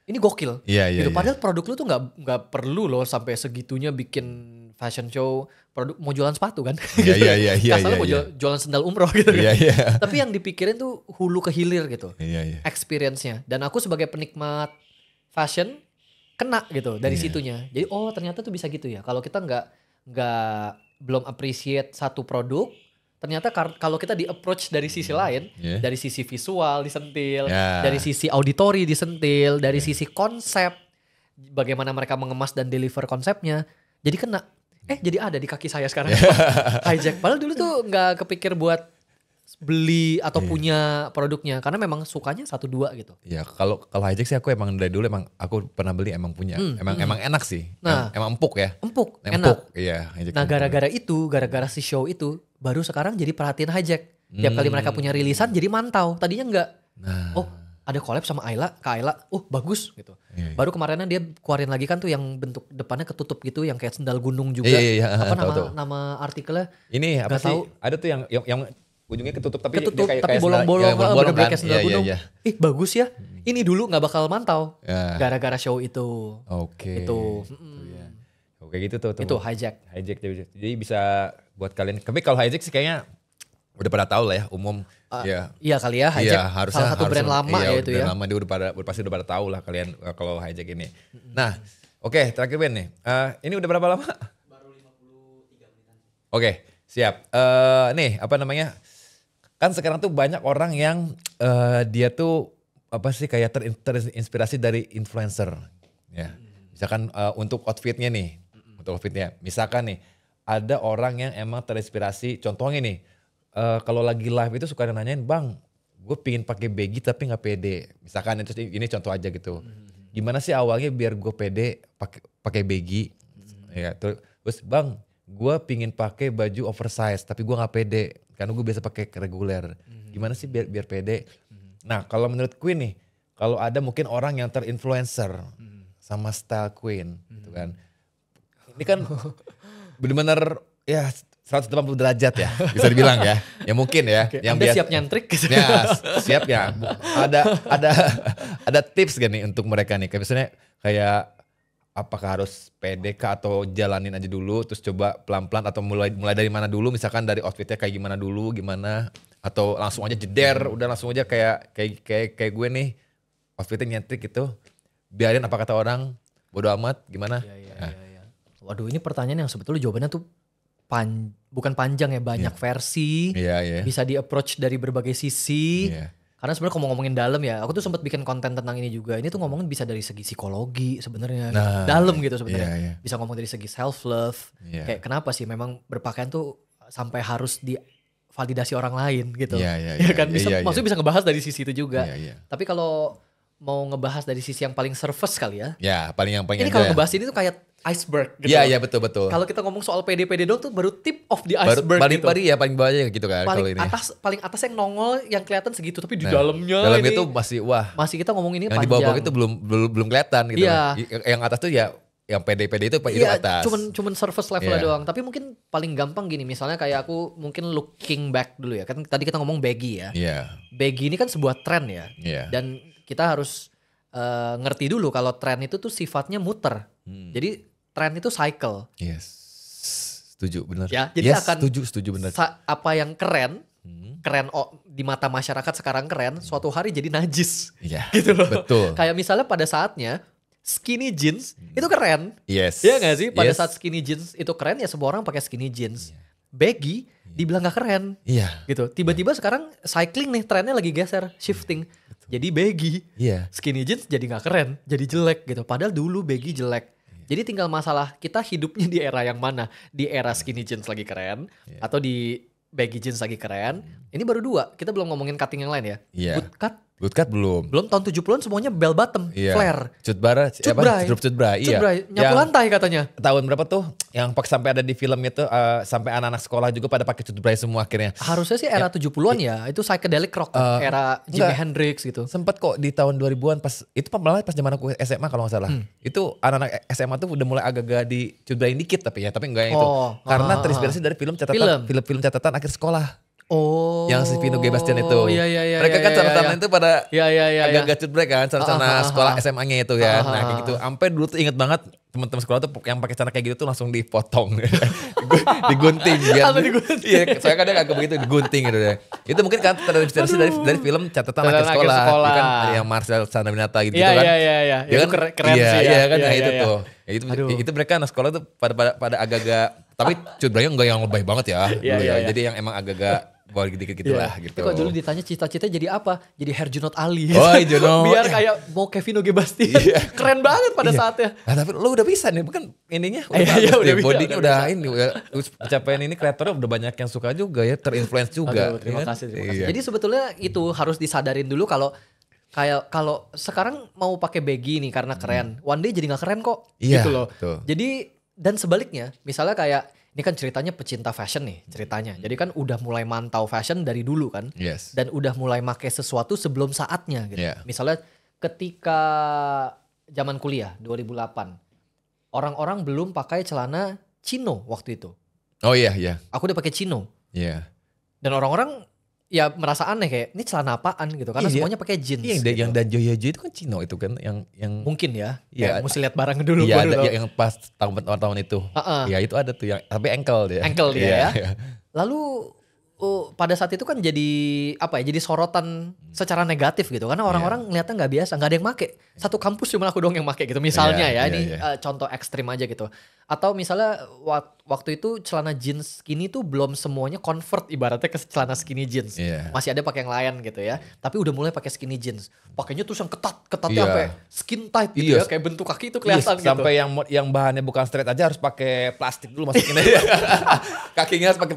ini gokil. Gitu. Padahal produk lu tuh nggak perlu loh sampai segitunya bikin fashion show produk mau jualan sepatu kan. Kasarnya mau jualan sendal umroh gitu kan. Tapi yang dipikirin tuh hulu ke hilir gitu. Experience-nya. Dan aku sebagai penikmat fashion kena gitu dari situnya. Jadi oh ternyata tuh bisa gitu ya. Kalau kita belum appreciate satu produk, ternyata kalau kita di approach dari sisi lain, dari sisi visual disentil, dari sisi auditori disentil, dari sisi konsep, bagaimana mereka mengemas dan deliver konsepnya, jadi kena. Jadi ada di kaki saya sekarang. Hijack. Padahal dulu tuh nggak kepikir buat beli atau punya produknya, karena memang sukanya 1-2 gitu. Ya kalau Hijack sih aku emang dari dulu emang aku pernah beli, emang punya. Emang enak sih. Nah, emang empuk ya. Enak. Iya, nah gara-gara si show itu baru sekarang jadi perhatian Hijack. Tiap kali mereka punya rilisan jadi mantau. Tadinya enggak. Oh, ada collab sama Kak Ayla. Oh, bagus gitu. Baru kemarinnya dia keluarin lagi kan tuh yang bentuk depannya ketutup gitu, yang kayak sendal gunung juga. Apa nama artikelnya? Ini apa sih? Tahu. Ada tuh yang ujungnya ketutup tapi kayak bolong-bolong, kan? Kayak sendal gunung. Bagus ya. Ini dulu nggak bakal mantau gara-gara show itu. Itu. Kayak gitu tuh. Itu Hijack. Jadi bisa buat kalian. Tapi kalau Hijack sih kayaknya udah pada tahu lah ya umum. Iya kali ya, Hijack salah satu brand lama ya itu ya. Brand lama dia pasti udah pada tahu lah kalian kalau Hijack ini. Nah, oke, terakhir Ben nih. Ini udah berapa lama? Baru 53 menitan. Oke, siap. Nih apa namanya? Kan sekarang tuh banyak orang yang dia tuh apa sih kayak terinspirasi dari influencer. Ya. Misalkan untuk outfitnya nih. Misalkan nih ada orang yang emang terinspirasi, contohnya nih kalau lagi live itu suka nanyain, bang gue pingin pakai baggy tapi nggak pede. Misalkan ini contoh aja gitu. Gimana sih awalnya biar gue pede pakai baggy? Ya, terus bang gue pingin pakai baju oversize tapi gue nggak pede karena gue biasa pakai reguler. Gimana sih biar pede? Nah kalau menurut Queen nih, kalau ada mungkin orang yang terinfluencer sama style Queen gitu kan. Ini kan benar-benar ya 180 derajat ya bisa dibilang ya. Ya mungkin ya. Yang Anda siap nyantrik? Ya siap ya. Ada tips gak nih untuk mereka nih? Kayak misalnya kayak apakah harus pede kah atau jalanin aja dulu terus coba pelan-pelan atau mulai dari mana dulu, misalkan dari outfitnya kayak gimana dulu, atau langsung aja jeder, udah langsung aja kayak gue nih outfitnya nyentrik gitu, biarin apa kata orang, bodo amat gimana? Waduh, ini pertanyaan yang sebetulnya jawabannya tuh bukan panjang ya, banyak versi, bisa di approach dari berbagai sisi. Karena sebenarnya kalau ngomongin dalam ya, aku tuh sempat bikin konten tentang ini juga. Ini tuh ngomongin bisa dari segi psikologi sebenarnya, dalam gitu sebenarnya. Bisa ngomong dari segi self love. Kayak kenapa sih memang berpakaian tuh sampai harus divalidasi orang lain gitu. Kan maksudnya bisa ngebahas dari sisi itu juga. Tapi kalau mau ngebahas dari sisi yang paling surface kali ya. Paling ini kalau ngebahas ini tuh kayak iceberg gitu. Iya betul. Kalau kita ngomong soal PD dong tuh baru tip of the iceberg gitu. Paling bawah aja gitu kan kalau ini. Paling atas yang nongol yang kelihatan segitu, tapi di dalamnya itu masih kita ngomong ini yang panjang. Yang di bawah itu belum kelihatan gitu. Yang atas tuh ya yang PD itu atas. Cuman surface level doang. Tapi mungkin paling gampang gini, misalnya kayak aku mungkin looking back dulu ya. Kan tadi kita ngomong baggy ya. Baggy ini kan sebuah tren ya. Dan kita harus ngerti dulu kalau tren itu tuh sifatnya muter. Jadi tren itu cycle. Setuju, benar. Ya, jadi Yes, akan setuju benar. apa yang keren di mata masyarakat sekarang keren, suatu hari jadi najis. Iya, Gitu loh. betul. Kayak misalnya pada saatnya skinny jeans itu keren. Yes. Iya gak sih? Pada Yes. saat skinny jeans itu keren ya semua orang pakai skinny jeans. Baggy dibilang gak keren. Iya. Gitu. Tiba-tiba sekarang cycling nih trennya lagi geser, shifting. Jadi baggy. Iya. Skinny jeans jadi gak keren, jadi jelek gitu. Padahal dulu baggy jelek. Jadi tinggal masalah kita hidupnya di era yang mana. Di era skinny jeans lagi keren atau di baggy jeans lagi keren. Ini baru 2, kita belum ngomongin cutting yang lain ya. Iya. Bootcut Good cut belum. belum, tahun 70-an semuanya bell bottom, Iya. flare. Cutbara, Cutbray. Cutbray, iya. Cutbray, nyapu lantai katanya. Tahun berapa tuh? Yang sampai ada di film itu, sampai anak-anak sekolah juga pada pakai cutbray semua akhirnya. Harusnya sih era 70-an ya, itu psychedelic rock, era Jimi enggak. Hendrix gitu. Sempet kok di tahun 2000-an pas, itu malah pas zaman aku SMA kalau gak salah. Itu anak-anak SMA tuh udah mulai agak-agak di cutbrayin dikit tapi enggak yang itu. Oh, Karena terinspirasi dari film catatan akhir sekolah. Oh. Yang si Vino G. Bastian itu. Iya. Mereka kan sama-sama itu pada Iya. agak-agak cutbray kan, sana sekolah SMA-nya itu kan. Nah kayak gitu. Sampai dulu tuh inget banget teman-teman sekolah tuh yang pakai celana kayak gitu tuh langsung dipotong. Digunting biar. Atau digunting. Iya, soalnya kadang agak begitu digunting gitu ya. Itu mungkin kan terinspirasi dari film catatan akhir sekolah. Sekolah. Kan ada yang Marcel Chandrawinata gitu Iya, kan. iya. Ya Itu kan? keren Iya, sih ya. iya kan, Iya, nah itu iya. tuh. Ya, itu mereka anak sekolah tuh pada agak-agak, tapi cutbraynya enggak yang lebay banget ya. Iya, dulu iya. Jadi yang emang agak-agak bawah dikit-dikit lah gitu. Tapi kalau dulu ditanya cita-cita jadi apa? Jadi Herjunot Ali. Oh, Herjunot. Biar kayak mau Kevin Oge Bastian. Keren banget pada saatnya. Nah tapi lo udah bisa nih, bukan ininya Iya, udah bisa, bodinya udah udah pencapaian ini kreatornya udah banyak yang suka juga ya, terinfluence juga. Aduh, terima ya kan? kasih. Iya. Jadi sebetulnya itu harus disadarin dulu kalau sekarang mau pakai baggy nih karena keren, one day jadi nggak keren kok, Iya, gitu loh. betul. Jadi dan sebaliknya, misalnya kayak ini kan ceritanya pecinta fashion nih ceritanya. Jadi kan udah mulai mantau fashion dari dulu kan, Yes. dan udah mulai make sesuatu sebelum saatnya gitu. Iya. Misalnya ketika zaman kuliah 2008, orang-orang belum pakai celana chino waktu itu. Oh iya. Aku udah pakai chino. Iya. Dan orang-orang ya merasa aneh kayak ini celana apaan gitu karena Iya, semuanya pakai jeans. Iya, gitu. yang Danjo Yojo itu kan Cino itu kan yang Mungkin ya. Iya. Ya, mesti lihat barang dulu. iya baru ada tahu. yang pas tahun itu. Iya itu ada tuh yang tapi ankle dia. Ankle dia Iya, ya. iya. Lalu pada saat itu kan jadi apa ya? Jadi sorotan secara negatif gitu karena orang-orang ngeliatnya nggak biasa, nggak ada yang make. Satu kampus cuma aku doang yang make gitu. Misalnya Iya, ya, iya, ini iya. contoh ekstrim aja gitu. Atau misalnya waktu itu celana jeans skinny tuh belum semuanya convert ibaratnya ke celana skinny jeans. Iya. Masih ada pakai yang lain gitu ya. Tapi udah mulai pakai skinny jeans. Pakainya terus yang ketatnya Iya. sampai skin tight gitu Iya. ya, kayak bentuk kaki itu Iya, kelihatan gitu. sampai yang bahannya bukan straight aja harus pakai plastik dulu masukin aja. Kakinya harus pakai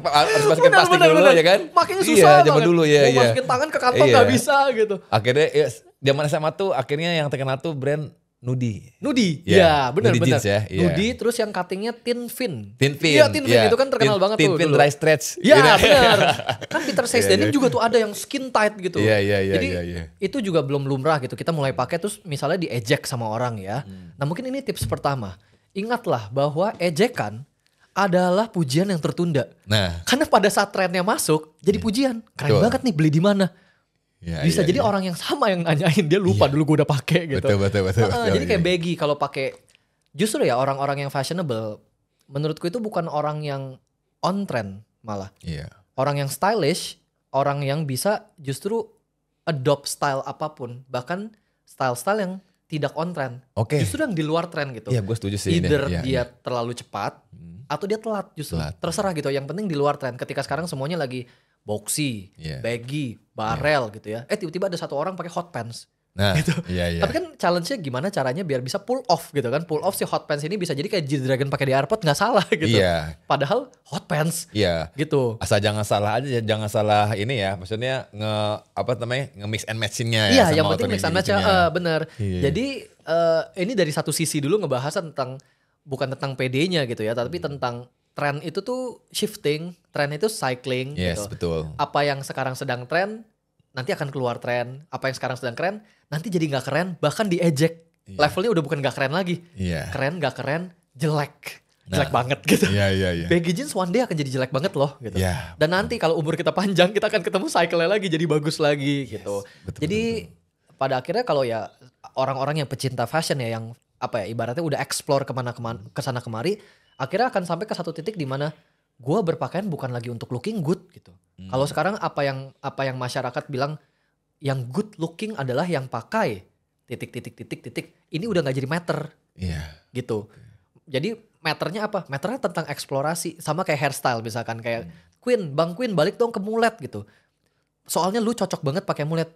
plastik dulu ya kan? Makanya susah Iya, zaman banget. dulu ya. Mau Iya. masukin tangan ke kantong Iya. nggak bisa gitu. Akhirnya ya, zaman SMA tuh akhirnya yang terkenal tuh brand Nudi. Nudi, Iya, ya benar Nudi benar. jeans ya, iya. Nudi terus yang cuttingnya Tin Fin. Tin Fin. Iya Tin Fin itu kan terkenal banget Tin tuh. Fin dulu. dry stretch. Iya Gitu. benar. Kan Peter Says Iya, Denim iya. juga tuh ada yang skin tight gitu. Iya, iya, iya, Jadi iya. itu juga belum lumrah gitu. Kita mulai pakai terus misalnya diejek sama orang ya. Nah mungkin ini tips pertama. Ingatlah bahwa ejekan adalah pujian yang tertunda. Nah, Karena pada saat trennya masuk jadi pujian. Keren Betul. banget nih, beli di mana? iya, Bisa iya, jadi iya. orang yang sama yang nanyain, dia lupa dulu gue udah pakai gitu. Betul. Jadi kayak Iya. baggy kalau pakai, justru ya orang-orang yang fashionable menurutku itu bukan orang yang on trend malah. Iya. Orang yang stylish, orang yang bisa justru adopt style apapun, bahkan style-style yang tidak on trend. Oke. Justru yang di luar trend gitu. Iya, gue setuju sih. Either Iya, dia iya. terlalu cepat atau dia telat justru. Telat. Terserah gitu. Yang penting di luar trend. Ketika sekarang semuanya lagi boxy, Iya. baggy, barel gitu ya. Tiba-tiba ada satu orang pakai hot pants. Nah, iya. Tapi kan challenge-nya gimana caranya biar bisa pull off gitu kan. Pull off si hot pants ini bisa jadi kayak G-Dragon pakai di airpod nggak salah gitu. Iya. Padahal hot pants Iya. gitu. Asal jangan salah aja, jangan salah ini ya. Maksudnya nge-mix and matching-nya ya. Iya, sama yang penting outfit mix and match gitu-gitunya. bener. Iya. Jadi ini dari satu sisi dulu ngebahas tentang bukan tentang PD-nya gitu ya, tapi tentang tren itu tuh shifting, tren itu cycling Yes, gitu. betul. Apa yang sekarang sedang tren nanti akan keluar tren, apa yang sekarang sedang keren nanti jadi nggak keren, bahkan diejek. Iya. Levelnya udah bukan nggak keren lagi. Iya. Keren nggak keren, jelek. Jelek Nah. banget gitu. Iya. Baggy jeans one day akan jadi jelek banget loh gitu. Iya. Dan nanti kalau umur kita panjang kita akan ketemu cycle-nya lagi jadi bagus lagi gitu. betul, Jadi pada akhirnya kalau ya orang-orang yang pecinta fashion ya yang apa ya, ibaratnya udah explore kesana kemari, akhirnya akan sampai ke satu titik di mana gue berpakaian bukan lagi untuk looking good gitu. Kalau sekarang apa yang masyarakat bilang yang good looking adalah yang pakai titik. Ini udah nggak jadi matter. Iya. Gitu. Jadi matternya apa? Matternya tentang eksplorasi. Sama kayak hairstyle misalkan kayak Bang Queen balik dong ke mulet gitu. Soalnya lu cocok banget pakai mulet.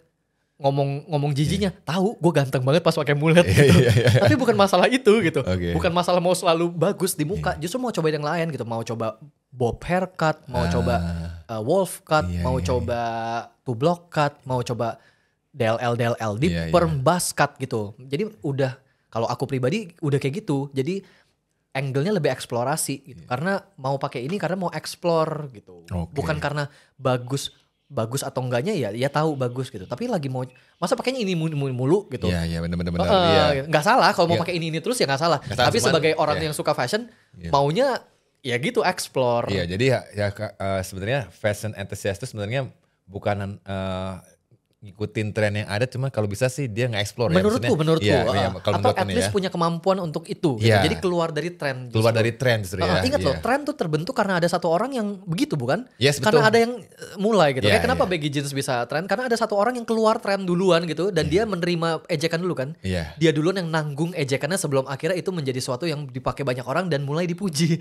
Ngomong jijinya, tahu gue ganteng banget pas pakai mulet gitu. Tapi bukan masalah itu gitu. Bukan masalah mau selalu bagus di muka, justru mau coba yang lain gitu. Mau coba bob haircut, mau coba wolf cut, mau coba two block cut, mau coba DLL di perm buzz cut gitu. Jadi udah, kalau aku pribadi udah kayak gitu. Jadi angle-nya lebih eksplorasi gitu. Karena mau pakai ini karena mau explore gitu. Bukan karena bagus atau enggaknya ya tahu bagus gitu. Tapi lagi mau masa pakainya ini mulu gitu. Iya benar. Nggak salah kalau mau pakai ini terus ya nggak salah. Tapi cuman, sebagai orang yang suka fashion maunya ya gitu explore. Iya, jadi sebenarnya fashion enthusiast itu sebenarnya bukan ngikutin tren yang ada, cuma kalau bisa sih dia nge-explore menurutku, kalau atau at least punya kemampuan untuk itu gitu. Jadi keluar dari tren justru ya. Ingat loh, tren tuh terbentuk karena ada satu orang yang begitu, bukan? Yes, karena ada yang mulai gitu. Kayak kenapa baggy jeans bisa tren? Karena ada satu orang yang keluar tren duluan gitu, dan dia menerima ejekan dulu kan. Dia duluan yang nanggung ejekannya sebelum akhirnya itu menjadi sesuatu yang dipakai banyak orang dan mulai dipuji.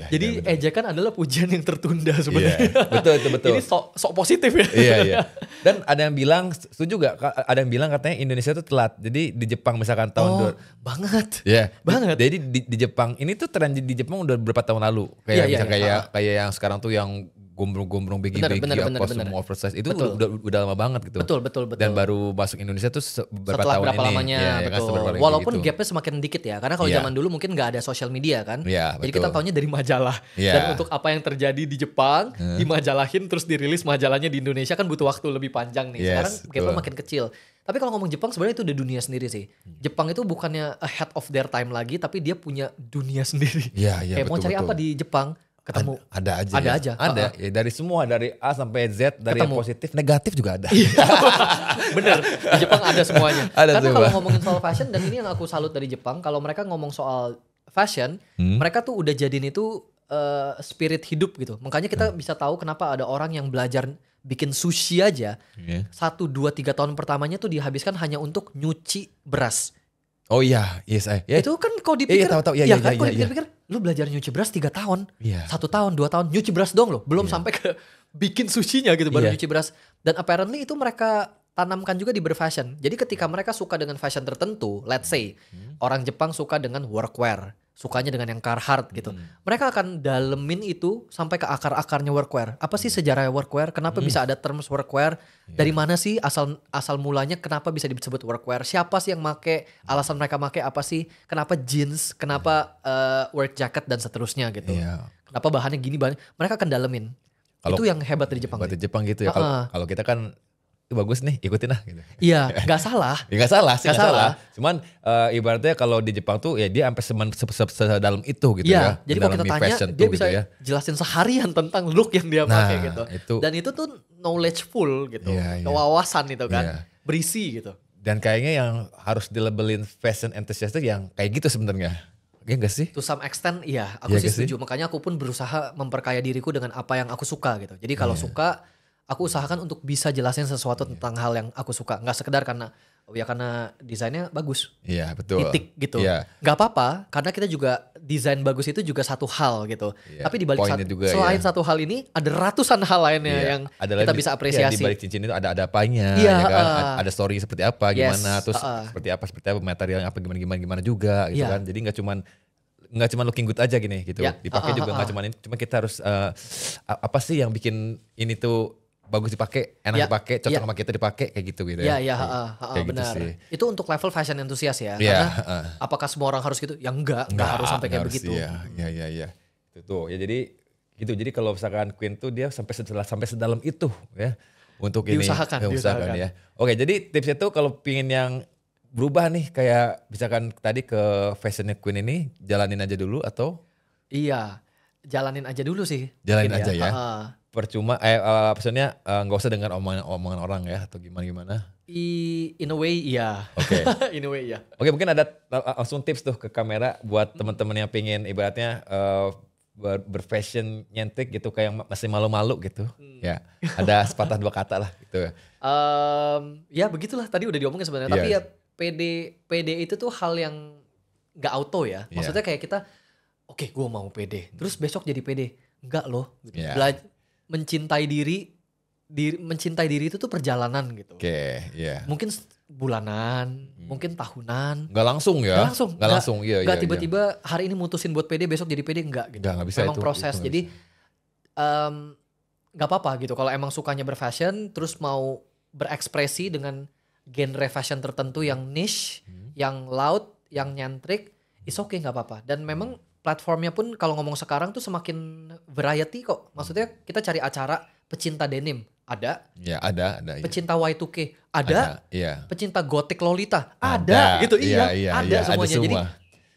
Jadi ejekan adalah pujian yang tertunda sebenarnya. Betul. Ini sok positif ya. Iya. Dan ada yang bilang, setuju gak? Ada yang bilang katanya Indonesia tuh telat. Jadi di Jepang misalkan tahun banget. Banget. Jadi di Jepang ini tuh tren di Jepang udah beberapa tahun lalu. Kayak yang sekarang tuh yang gombrong-gombrong begi-begi apa semua oversize itu udah lama banget gitu. Betul. Dan baru masuk Indonesia tuh setelah tahun berapa ini. lamanya, betul. Walaupun gapnya semakin dikit ya, karena kalau zaman dulu mungkin nggak ada sosial media kan. Jadi kita taunya dari majalah. Dan untuk apa yang terjadi di Jepang, dimajalahin terus dirilis majalahnya di Indonesia kan butuh waktu lebih panjang nih. Sekarang gapnya makin kecil. Tapi kalau ngomong Jepang sebenarnya itu udah dunia sendiri sih. Jepang itu bukannya ahead of their time lagi, tapi dia punya dunia sendiri. Kayak mau cari apa di Jepang, ketemu. Ada aja. Ya, dari semua, dari A sampai Z, dari yang positif, negatif juga ada. Bener, di Jepang ada semuanya. Karena kalau ngomongin soal fashion, dan ini yang aku salut dari Jepang, kalau mereka ngomong soal fashion, mereka tuh udah jadiin itu spirit hidup gitu. Makanya kita bisa tahu kenapa ada orang yang belajar bikin sushi aja, 1, 2, 3 tahun pertamanya tuh dihabiskan hanya untuk nyuci beras. Oh iya, Itu kan kalau dipikir, tahu. Kalau dipikir, lu belajar nyuci beras 3 tahun, 1 tahun, 2 tahun, nyuci beras dong loh, belum sampai ke bikin sushinya gitu, baru nyuci beras. Dan apparently itu mereka tanamkan juga di berfashion. Jadi ketika mereka suka dengan fashion tertentu, let's say orang Jepang suka dengan workwear, sukanya dengan yang Carhartt gitu. Mereka akan dalemin itu sampai ke akar-akarnya workwear. Apa sih sejarah workwear? Kenapa bisa ada terms workwear? Dari mana sih asal mulanya kenapa bisa disebut workwear? Siapa sih yang make? Alasan mereka make apa sih? Kenapa jeans? Kenapa work jacket dan seterusnya gitu? Kenapa bahannya gini? Mereka akan dalemin. Itu yang hebat dari Jepang. Hebat di Jepang gitu ya. Kalau kita kan bagus nih, ikutin lah gitu. Iya, nggak salah. Nggak salah. Cuman ibaratnya kalau di Jepang tuh ya dia sampai sedalam itu gitu ya. Jadi kalau kita tanya dia bisa jelasin seharian tentang look yang dia pakai gitu. Dan itu tuh knowledgeful gitu. Kewawasan itu kan. Berisi gitu. Dan kayaknya yang harus dilabelin fashion enthusiast itu yang kayak gitu sebenarnya. Iya gak sih? To some extent iya, aku sih setuju. Makanya aku pun berusaha memperkaya diriku dengan apa yang aku suka gitu. Jadi kalau suka, aku usahakan untuk bisa jelasin sesuatu tentang hal yang aku suka. Gak sekedar karena desainnya bagus. Iya betul. Titik gitu. Gak apa-apa, karena kita juga desain bagus itu juga satu hal gitu. Tapi di balik selain satu hal ini, ada ratusan hal lainnya yang kita bisa apresiasi. Di balik cincin itu ada apanya, ada story seperti apa, gimana, terus seperti apa materialnya apa gimana juga gitu kan. Jadi nggak cuma looking good aja gini gitu. Dipakai juga nggak cuma ini, cuma kita harus apa sih yang bikin ini tuh bagus dipakai, enak dipakai, cocok sama kita dipakai kayak gitu ya. Kayak benar. Gitu sih. Itu untuk level fashion enthusiast ya. Karena apakah semua orang harus gitu? Ya enggak harus sampai kayak begitu. Iya. Itu tuh. Ya jadi gitu. Jadi kalau misalkan Queen tuh dia sampai sedalam itu ya untuk diusahakan ya. Oke, jadi tipsnya tuh kalau pingin yang berubah nih kayak misalkan tadi ke fashionnya Queen ini, jalanin aja dulu atau? Iya, jalanin aja dulu sih. Jalanin aja ya. percuma maksudnya nggak usah dengar omongan orang ya atau gimana. In a way iya. Oke. In a way iya. Oke, mungkin ada langsung tips tuh ke kamera buat teman-teman yang pengen ibaratnya berfashion nyentik gitu kayak masih malu-malu gitu. Ya, ada sepatah dua kata lah gitu. Ya begitulah tadi udah diomongin sebenarnya. Tapi ya PD itu tuh hal yang nggak auto ya. Maksudnya kayak kita, oke, gue mau PD. Terus besok jadi PD. Enggak loh. Gitu. Mencintai diri itu tuh perjalanan gitu. Mungkin bulanan, mungkin tahunan. Nggak langsung ya? Nggak langsung. Nggak tiba-tiba hari ini mutusin buat PD, besok jadi PD, enggak gitu. Nggak bisa. Memang proses. Jadi nggak apa-apa gitu. Kalau emang sukanya berfashion, terus mau berekspresi dengan genre fashion tertentu yang niche, yang loud, yang nyentrik, it's okay, nggak apa-apa. Dan memang platformnya pun kalau ngomong sekarang tuh semakin variety kok. Maksudnya kita cari acara pecinta denim, ada. Ya ada. Pecinta Y2K, ada. Iya. Pecinta gothic Lolita, ada gitu. Ada semuanya. Ada semua. Jadi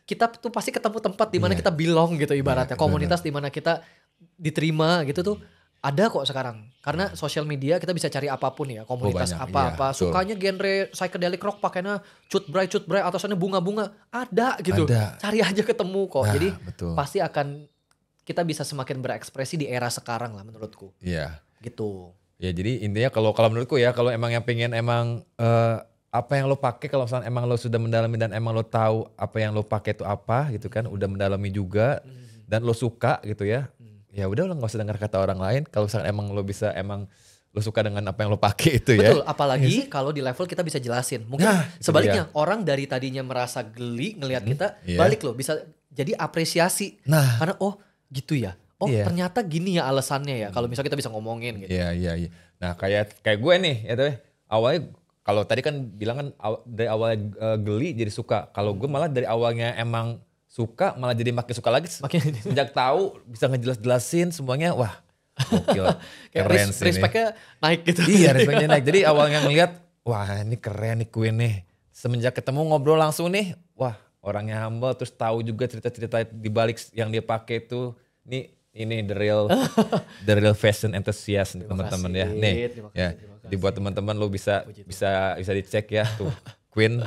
kita tuh pasti ketemu tempat di mana kita belong gitu ibaratnya. Komunitas di mana kita diterima gitu tuh ada kok sekarang. Karena sosial media kita bisa cari apapun ya, komunitas apa-apa. Sukanya genre psychedelic rock pakainya cut bright atasannya bunga-bunga, ada gitu. Cari aja ketemu kok. Jadi pasti akan kita bisa semakin berekspresi di era sekarang lah menurutku. Iya. Gitu. Ya jadi intinya kalau menurutku ya, kalau emang yang pengen emang apa yang lo pakai, kalau misalnya emang lo sudah mendalami dan emang lo tahu apa yang lo pakai itu apa gitu kan, udah mendalami juga dan lo suka gitu ya. Ya udah lo nggak usah dengar kata orang lain. Kalau misalnya emang lo bisa, emang lo suka dengan apa yang lo pakai itu ya. Betul, apalagi kalau di level kita bisa jelasin. Mungkin sebaliknya orang dari tadinya merasa geli ngelihat kita, balik lo bisa jadi apresiasi. Karena oh gitu ya. Oh ternyata gini ya alasannya ya. Kalau misalnya kita bisa ngomongin gitu. Iya. Nah kayak gue nih ya tuh. Awalnya kalau tadi kan bilang kan dari awalnya geli jadi suka. Kalau gue malah dari awalnya emang suka malah jadi makin suka lagi. Sejak tahu bisa ngejelas-jelasin semuanya, wah gokil. Keren sih. Respect-nya naik gitu. Iya, respect-nya naik. Jadi awalnya ngeliat, wah ini keren nih Queen nih. Semenjak ketemu ngobrol langsung nih, wah orangnya humble, terus tahu juga cerita-cerita di balik yang dia pakai itu. Ini the real fashion enthusiast teman-teman ya. Nih ya, dibuat teman-teman lo bisa dicek ya tuh Queen.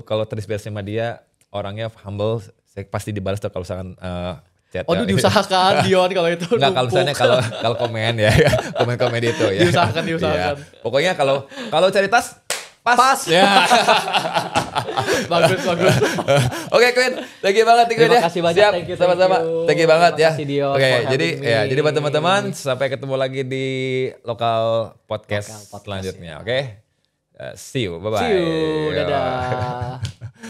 Kalau terinspirasi sama dia, orangnya humble. Saya pasti dibalas tuh kalau misalkan chat. Oh, diusahakan Dion kalau itu. Enggak, kalau misalnya kalau komen ya, komen itu ya. Diusahakan. Ya. Pokoknya kalau cari tas pas. Ya. bagus. Oke, Queen, thank you banget Queen ya. Terima kasih banyak. Siap, sama-sama. Thank you banget ya. Oke, jadi buat teman-teman sampai ketemu lagi di lokal podcast selanjutnya, oke? See you, bye-bye. See you, dadah.